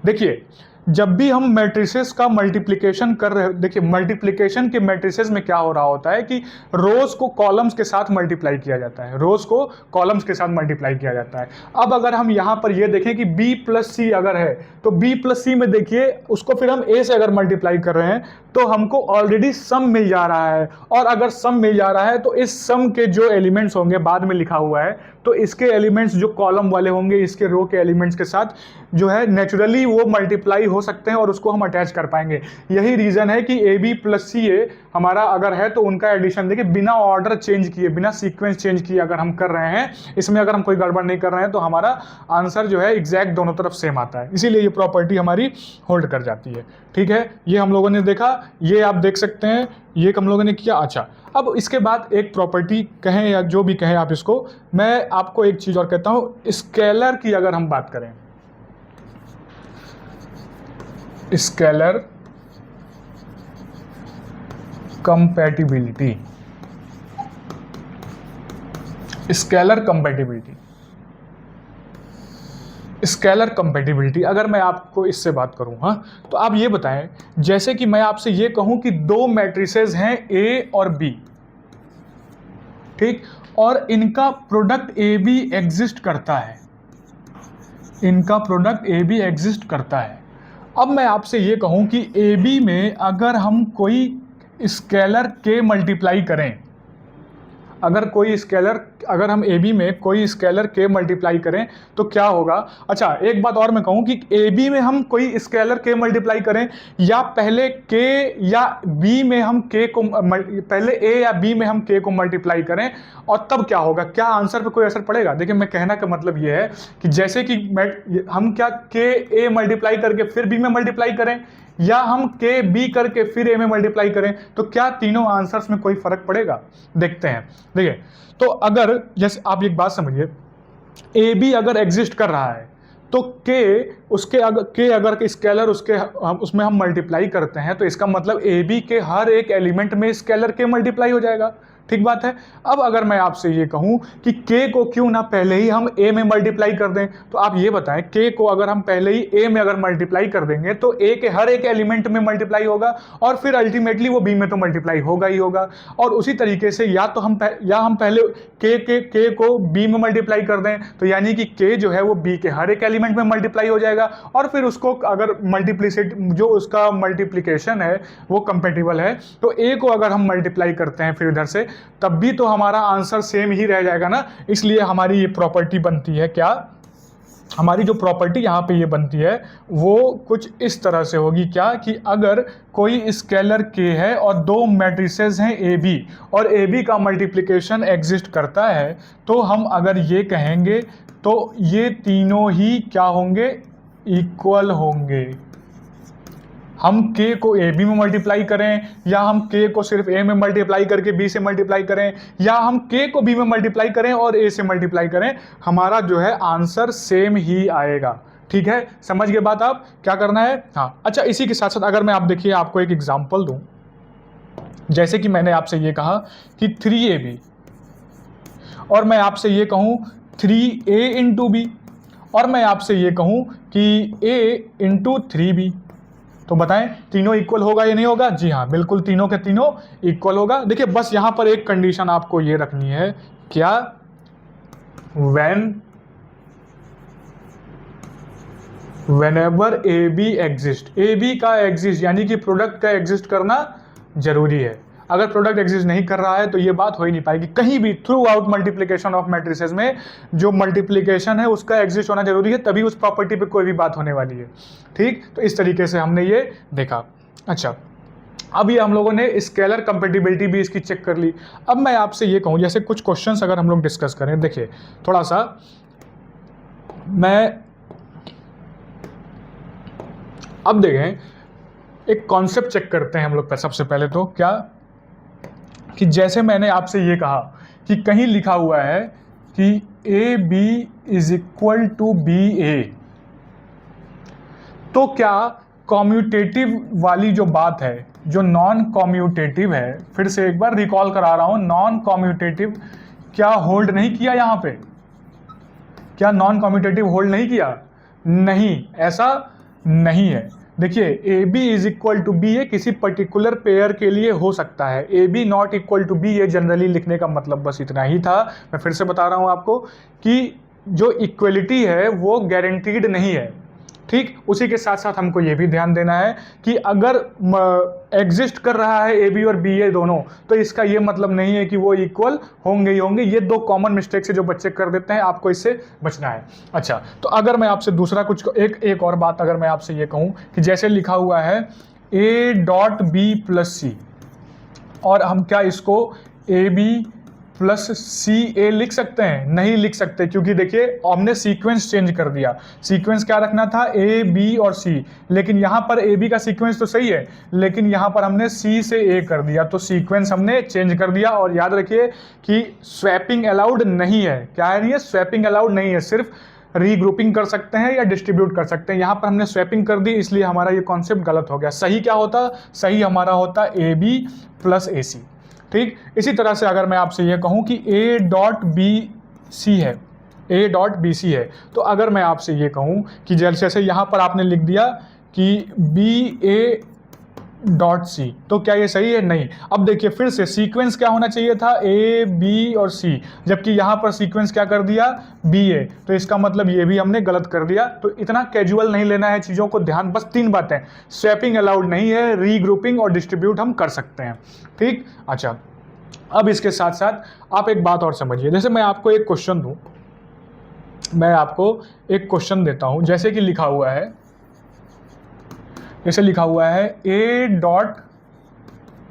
देखिए, जब भी हम मैट्रिसेस का मल्टीप्लिकेशन कर रहे, देखिए मल्टीप्लिकेशन के मैट्रिसेस में क्या हो रहा होता है कि रोज को कॉलम्स के साथ मल्टीप्लाई किया जाता है, रोज को कॉलम्स के साथ मल्टीप्लाई किया जाता है। अब अगर हम यहां पर ये देखें कि b प्लस सी अगर है तो b प्लस सी में देखिए उसको फिर हम a से अगर मल्टीप्लाई कर रहे हैं तो हमको ऑलरेडी सम मिल जा रहा है, और अगर सम मिल जा रहा है तो इस सम के जो एलिमेंट्स होंगे, बाद में लिखा हुआ है, तो इसके एलिमेंट्स जो कॉलम वाले होंगे इसके रो के एलिमेंट्स के साथ जो है नेचुरली वो मल्टीप्लाई हो सकते हैं और उसको हम अटैच कर पाएंगे। यही रीजन है कि ए बी प्लस सी ए हमारा अगर है तो उनका एडिशन देखिए बिना ऑर्डर चेंज किए, बिना सीक्वेंस चेंज किए अगर हम कर रहे हैं, इसमें अगर हम कोई गड़बड़ नहीं कर रहे हैं तो हमारा आंसर जो है एग्जैक्ट दोनों तरफ सेम आता है। इसीलिए ये प्रॉपर्टी हमारी होल्ड कर जाती है। ठीक है, ये हम लोगों ने देखा, ये आप देख सकते हैं, ये हम लोगों ने किया। अच्छा, अब इसके बाद एक प्रॉपर्टी कहें या जो भी कहें आप इसको, मैं आपको एक चीज और कहता हूं, स्केलर की अगर हम बात करें, scalar compatibility, scalar compatibility, scalar compatibility अगर मैं आपको इससे बात करूं, हाँ, तो आप ये बताएं, जैसे कि मैं आपसे ये कहूं कि दो मैट्रिसेस हैं ए और बी, ठीक, और इनका प्रोडक्ट ए बी एग्जिस्ट करता है, इनका प्रोडक्ट ए बी एग्जिस्ट करता है। अब मैं आपसे ये कहूं कि ए बी में अगर हम कोई स्केलर के मल्टीप्लाई करें, अगर हम ए बी में कोई स्केलर के मल्टीप्लाई करें तो क्या होगा। अच्छा, एक बात और मैं कहूं कि ए बी में हम कोई स्केलर के मल्टीप्लाई करें या पहले के या बी में हम के को, पहले ए या बी में हम के को मल्टीप्लाई करें, और तब क्या होगा, क्या आंसर पे कोई असर पड़ेगा। देखिए, मैं कहना का मतलब ये है कि जैसे कि हम क्या के ए मल्टीप्लाई करके फिर बी में मल्टीप्लाई करें, या हम के बी करके फिर ए में मल्टीप्लाई करें, तो क्या तीनों आंसर्स में कोई फर्क पड़ेगा। देखते हैं। देखिए, तो अगर जैसे आप एक बात समझिए, ए बी अगर एग्जिस्ट कर रहा है तो के अगर स्केलर उसमें हम मल्टीप्लाई करते हैं तो इसका मतलब ए बी के हर एक एलिमेंट में स्केलर के मल्टीप्लाई हो जाएगा। ठीक बात है। अब अगर मैं आपसे ये कहूं कि के को क्यों ना पहले ही हम ए में मल्टीप्लाई कर दें, तो आप ये बताएं, के को अगर हम पहले ही ए में अगर मल्टीप्लाई कर देंगे तो ए के हर एक एलिमेंट में मल्टीप्लाई होगा और फिर अल्टीमेटली वो बी में तो मल्टीप्लाई होगा ही होगा। और उसी तरीके से या हम पहले के को बी में मल्टीप्लाई कर दें, तो यानी कि के जो है वो बी के हर एक एलिमेंट में मल्टीप्लाई हो जाएगा, और फिर उसको अगर जो उसका मल्टीप्लिकेशन है वो कंपेटिबल है, तो ए को अगर हम मल्टीप्लाई करते हैं फिर इधर से, तब भी तो हमारा आंसर सेम ही रह जाएगा ना। इसलिए हमारी ये प्रॉपर्टी बनती है, क्या, हमारी जो प्रॉपर्टी यहाँ पे ये बनती है वो कुछ इस तरह से होगी, क्या, कि अगर कोई स्केलर के है और दो मैट्रिसेस हैं ए बी, और ए बी का मल्टीप्लिकेशन एग्जिस्ट करता है, तो हम अगर ये कहेंगे तो ये तीनों ही क्या होंगे, इक्वल होंगे। हम k को ए बी में मल्टीप्लाई करें या हम k को सिर्फ a में मल्टीप्लाई करके b से मल्टीप्लाई करें या हम k को b में मल्टीप्लाई करें और a से मल्टीप्लाई करें, हमारा जो है आंसर सेम ही आएगा। ठीक है, समझ गए बात आप? क्या करना है? हाँ, अच्छा, इसी के साथ साथ अगर मैं आप देखिए आपको एक एग्जांपल दूं, जैसे कि मैंने आपसे ये कहा कि 3ab और मैं आपसे ये कहूं 3a इंटू बी और मैं आपसे ये कहूं कि a इंटू 3b, तो बताएं तीनों इक्वल होगा या नहीं होगा? जी हाँ, बिल्कुल तीनों के तीनों इक्वल होगा। देखिए बस यहां पर एक कंडीशन आपको ये रखनी है, क्या? whenever AB एग्जिस्ट, AB का एग्जिस्ट यानी कि प्रोडक्ट का एग्जिस्ट करना जरूरी है। अगर प्रोडक्ट एग्जिस्ट नहीं कर रहा है तो ये बात हो ही नहीं पाएगी कहीं भी। Through out multiplication of matrices में जो मल्टीप्लीकेशन है उसका एग्जिस्ट होना जरूरी है, तभी उस प्रॉपर्टी पे कोई भी बात होने वाली है। ठीक, तो इस तरीके से हमने ये देखा। अच्छा, अब ये हम लोगों ने स्केलर कंपेटिबिलिटी भी इसकी चेक कर ली। अब मैं आपसे ये कहूँ, जैसे कुछ क्वेश्चंस अगर हम लोग डिस्कस करें, देखिए थोड़ा सा मैं अब देखें एक कॉन्सेप्ट चेक करते हैं हम लोग। सबसे पहले तो क्या कि जैसे मैंने आपसे ये कहा कि कहीं लिखा हुआ है कि A B is equal to B A, तो क्या कॉम्यूटेटिव वाली जो बात है, जो नॉन कॉम्यूटेटिव है, फिर से एक बार रिकॉल करा रहा हूं, नॉन कॉम्यूटेटिव क्या होल्ड नहीं किया यहां पे? क्या नॉन कॉम्यूटेटिव होल्ड नहीं किया? नहीं, ऐसा नहीं है। देखिए A B is equal to B A किसी पर्टिकुलर पेयर के लिए हो सकता है, A B not equal to B A generally लिखने का मतलब बस इतना ही था। मैं फिर से बता रहा हूं आपको कि जो इक्वलिटी है वो गारंटीड नहीं है। ठीक, उसी के साथ साथ हमको ये भी ध्यान देना है कि अगर एग्जिस्ट कर रहा है ए बी और बी ए दोनों, तो इसका ये मतलब नहीं है कि वो इक्वल होंगे ही होंगे। ये दो कॉमन मिस्टेक्स है जो बच्चे कर देते हैं, आपको इससे बचना है। अच्छा, तो अगर मैं आपसे दूसरा कुछ एक और बात अगर मैं आपसे ये कहूँ कि जैसे लिखा हुआ है ए डॉट बी प्लस सी, और हम क्या इसको ए बी प्लस सी ए लिख सकते हैं? नहीं लिख सकते, क्योंकि देखिए हमने सीक्वेंस चेंज कर दिया। सीक्वेंस क्या रखना था? ए बी और सी, लेकिन यहाँ पर ए बी का सीक्वेंस तो सही है, लेकिन यहाँ पर हमने सी से ए कर दिया, तो सीक्वेंस हमने चेंज कर दिया। और याद रखिए कि स्वैपिंग अलाउड नहीं है। क्या है? नहीं है, स्वैपिंग अलाउड नहीं है, सिर्फ रीग्रुपिंग कर सकते हैं या डिस्ट्रीब्यूट कर सकते हैं। यहाँ पर हमने स्वैपिंग कर दी, इसलिए हमारा ये कॉन्सेप्ट गलत हो गया। सही क्या होता? सही हमारा होता ए बी प्लस ए सी। ठीक, इसी तरह से अगर मैं आपसे ये कहूँ कि ए डॉट बी सी है, ए डॉट बी सी है, तो अगर मैं आपसे ये कहूँ कि जैसे यहाँ पर आपने लिख दिया कि बी ए डॉट सी, तो क्या ये सही है? नहीं। अब देखिए फिर से सीक्वेंस क्या होना चाहिए था? ए बी और सी, जबकि यहाँ पर सीक्वेंस क्या कर दिया? बी ए, तो इसका मतलब ये भी हमने गलत कर दिया। तो इतना कैजुअल नहीं लेना है चीज़ों को, ध्यान बस 3 बातें, स्वैपिंग अलाउड नहीं है, रीग्रुपिंग और डिस्ट्रीब्यूट हम कर सकते हैं। ठीक, अच्छा, अब इसके साथ साथ आप एक बात और समझिए। जैसे मैं आपको एक क्वेश्चन दूं, मैं आपको एक क्वेश्चन देता हूं, जैसे कि लिखा हुआ है, जैसे लिखा हुआ है A dot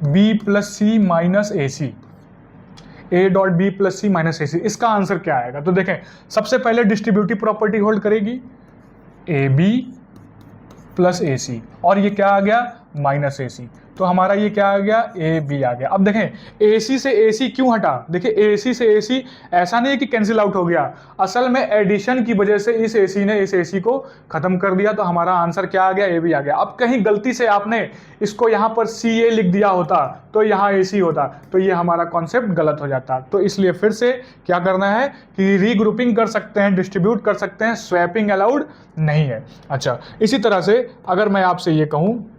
B plus C minus A C, A dot B plus C minus A C, इसका आंसर क्या आएगा? तो देखें सबसे पहले डिस्ट्रीब्यूटिव प्रॉपर्टी होल्ड करेगी, ए बी प्लस ए सी, और ये क्या आ गया? माइनस ए सी, तो हमारा ये क्या आ गया? ए बी आ गया। अब देखें ए सी से ए सी क्यों हटा? देखिए ए सी से ए सी ऐसा नहीं है कि कैंसिल आउट हो गया, असल में एडिशन की वजह से इस ए सी ने इस ए सी को खत्म कर दिया, तो हमारा आंसर क्या आ गया? ए बी आ गया। अब कहीं गलती से आपने इसको यहाँ पर सी ए लिख दिया होता तो यहाँ ए सी होता, तो ये हमारा कॉन्सेप्ट गलत हो जाता। तो इसलिए फिर से क्या करना है कि रीग्रुपिंग कर सकते हैं, डिस्ट्रीब्यूट कर सकते हैं, स्वैपिंग अलाउड नहीं है। अच्छा, इसी तरह से अगर मैं आपसे ये कहूँ,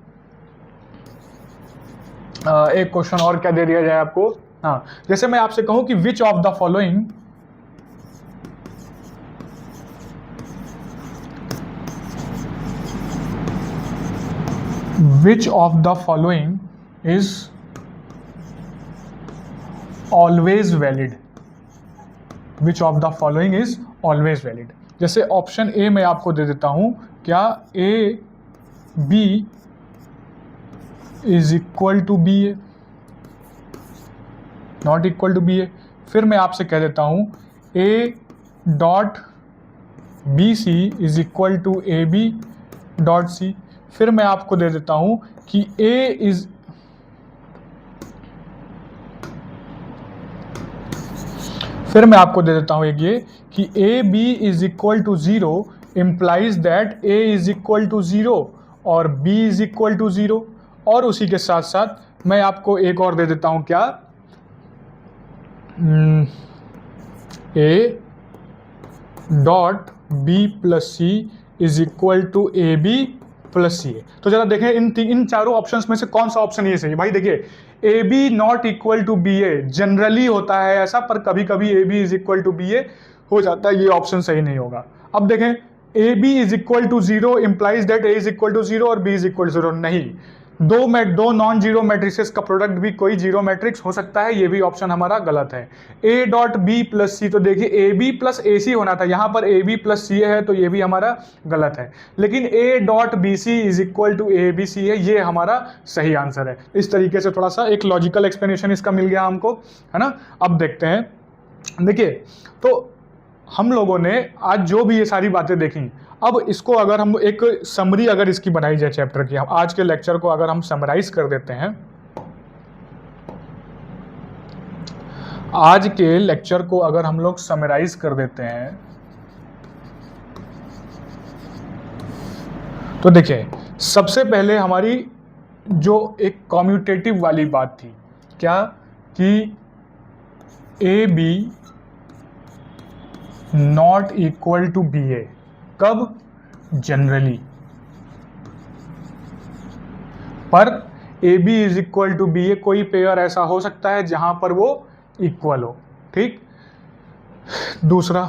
एक क्वेश्चन और क्या दे दिया जाए आपको? हाँ, जैसे मैं आपसे कहूं कि which of the following is always valid, which of the following is always valid. जैसे ऑप्शन ए मैं आपको दे देता हूं, क्या A B is equal to B A, not equal to B A. फिर मैं आपसे कह देता हूं A dot B C is equal to A B dot C. फिर मैं आपको दे देता हूं कि फिर मैं आपको दे देता हूं एक ये कि A B is equal to 0 implies that A is equal to 0 और बी इज इक्वल टू 0। और उसी के साथ साथ मैं आपको एक और दे देता हूं, क्या, A dot B plus C is equal to A B plus C. तो जरा देखें इन चारों ऑप्शंस में से कौन सा ऑप्शन ये सही है। भाई देखिए, A B not equal to B A generally होता है ऐसा, पर कभी कभी A B is equal to B A हो जाता है, ये ऑप्शन सही नहीं होगा। अब देखें, A B is equal to 0 implies that A is equal to 0 और बी इज इक्वल टू 0। नहीं, दो नॉन जीरो मैट्रिसेस का प्रोडक्ट भी कोई जीरो मैट्रिक्स हो सकता है, ये भी ऑप्शन हमारा गलत है। A dot B plus C, तो देखिए ए बी प्लस ए सी होना था, यहाँ पर ए बी प्लस सी है, तो ये भी हमारा गलत है। लेकिन A dot B C is equal to A B C है, ये हमारा सही आंसर है। इस तरीके से थोड़ा सा एक लॉजिकल एक्सप्लेनेशन इसका मिल गया हमको, है ना। अब देखते हैं, देखिए तो हम लोगों ने आज जो भी ये सारी बातें देखी, अब इसको अगर हम एक समरी अगर इसकी बनाई जाए चैप्टर की, हम आज के लेक्चर को अगर हम समराइज कर देते हैं, आज के लेक्चर को अगर हम लोग समराइज कर देते हैं, तो देखिए सबसे पहले हमारी जो एक कम्यूटेटिव वाली बात थी, क्या, कि A B not equal to B A, कब, जनरली, पर A B is equal to B A कोई पेयर ऐसा हो सकता है जहां पर वो इक्वल हो, ठीक। दूसरा,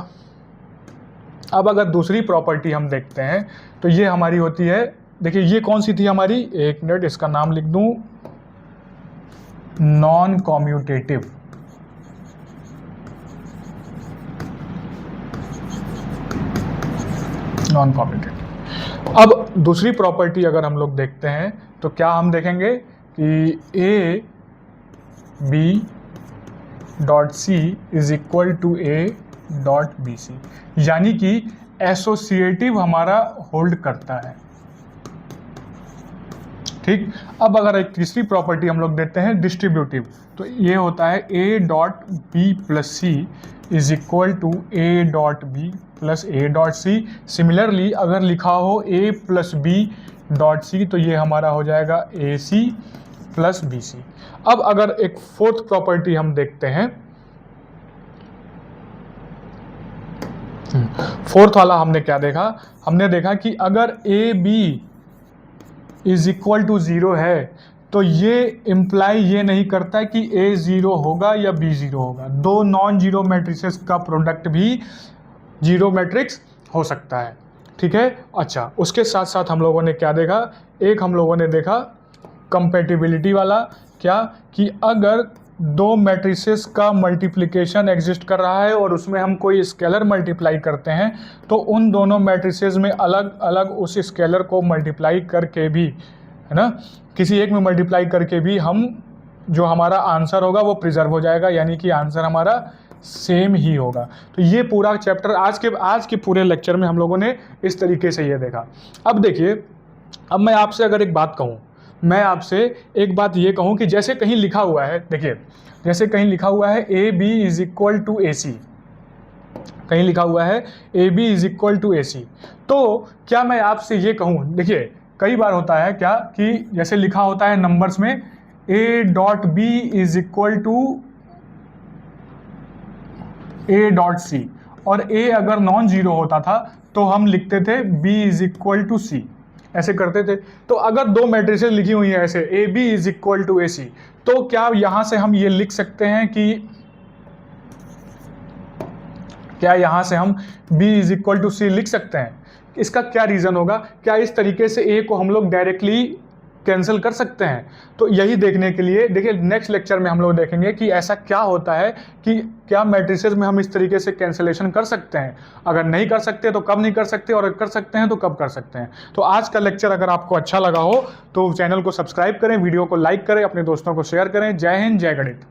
अब अगर दूसरी प्रॉपर्टी हम देखते हैं तो ये हमारी होती है, देखिए ये कौन सी थी हमारी, एक मिनट इसका नाम लिख दूं, नॉन कम्यूटेटिव। Non commutative. अब दूसरी प्रॉपर्टी अगर हम लोग देखते हैं तो क्या हम देखेंगे कि A B dot C is equal to A dot B C, यानी कि एसोसिएटिव हमारा होल्ड करता है, ठीक। अब अगर एक तीसरी प्रॉपर्टी हम लोग देते हैं डिस्ट्रीब्यूटिव, तो ये होता है A dot B plus C is equal to A dot B plus A dot C. Similarly अगर लिखा हो A plus B dot C, तो ये हमारा हो जाएगा ए सी प्लस बी सी। अब अगर एक फोर्थ प्रॉपर्टी हम देखते हैं, फोर्थ वाला हमने क्या देखा, हमने देखा कि अगर A B is equal to 0 है, तो ये इम्प्लाई ये नहीं करता है कि ए 0 होगा या बी 0 होगा। दो नॉन जीरो मैट्रिसेस का प्रोडक्ट भी जीरो मैट्रिक्स हो सकता है, ठीक है। अच्छा, उसके साथ साथ हम लोगों ने क्या देखा, एक हम लोगों ने देखा कंपैटिबिलिटी वाला, क्या, कि अगर दो मैट्रिसेस का मल्टीप्लिकेशन एग्जिस्ट कर रहा है और उसमें हम कोई स्केलर मल्टीप्लाई करते हैं, तो उन दोनों मैट्रिसेस में अलग अलग उस स्केलर को मल्टीप्लाई करके भी, है ना, किसी एक में मल्टीप्लाई करके भी हम जो हमारा आंसर होगा वो प्रिजर्व हो जाएगा, यानी कि आंसर हमारा सेम ही होगा। तो ये पूरा चैप्टर आज के पूरे लेक्चर में हम लोगों ने इस तरीके से ये देखा। अब देखिए, अब मैं आपसे अगर एक बात कहूँ, मैं आपसे एक बात ये कहूँ कि जैसे कहीं लिखा हुआ है, देखिए जैसे कहीं लिखा हुआ है A B is equal to A C, कहीं लिखा हुआ है A B is equal to A C, तो क्या मैं आपसे ये कहूँ, देखिए कई बार होता है क्या कि जैसे लिखा होता है नंबर्स में A dot B is equal to A dot C, और ए अगर नॉन जीरो होता था तो हम लिखते थे बी इज इक्वल टू सी, ऐसे करते थे। तो अगर दो मैट्रिसेस लिखी हुई हैं ऐसे A B is equal to A C, तो क्या यहां से हम ये लिख सकते हैं कि क्या यहां से हम b इज इक्वल टू सी लिख सकते हैं? इसका क्या रीज़न होगा? क्या इस तरीके से a को हम लोग डायरेक्टली कैंसिल कर सकते हैं? तो यही देखने के लिए देखिए नेक्स्ट लेक्चर में हम लोग देखेंगे कि ऐसा क्या होता है कि क्या मैट्रिसेस में हम इस तरीके से कैंसिलेशन कर सकते हैं, अगर नहीं कर सकते तो कब नहीं कर सकते, और अगर कर सकते हैं तो कब कर सकते हैं। तो आज का लेक्चर अगर आपको अच्छा लगा हो तो चैनल को सब्सक्राइब करें, वीडियो को लाइक करें, अपने दोस्तों को शेयर करें। जय हिंद, जय गणित।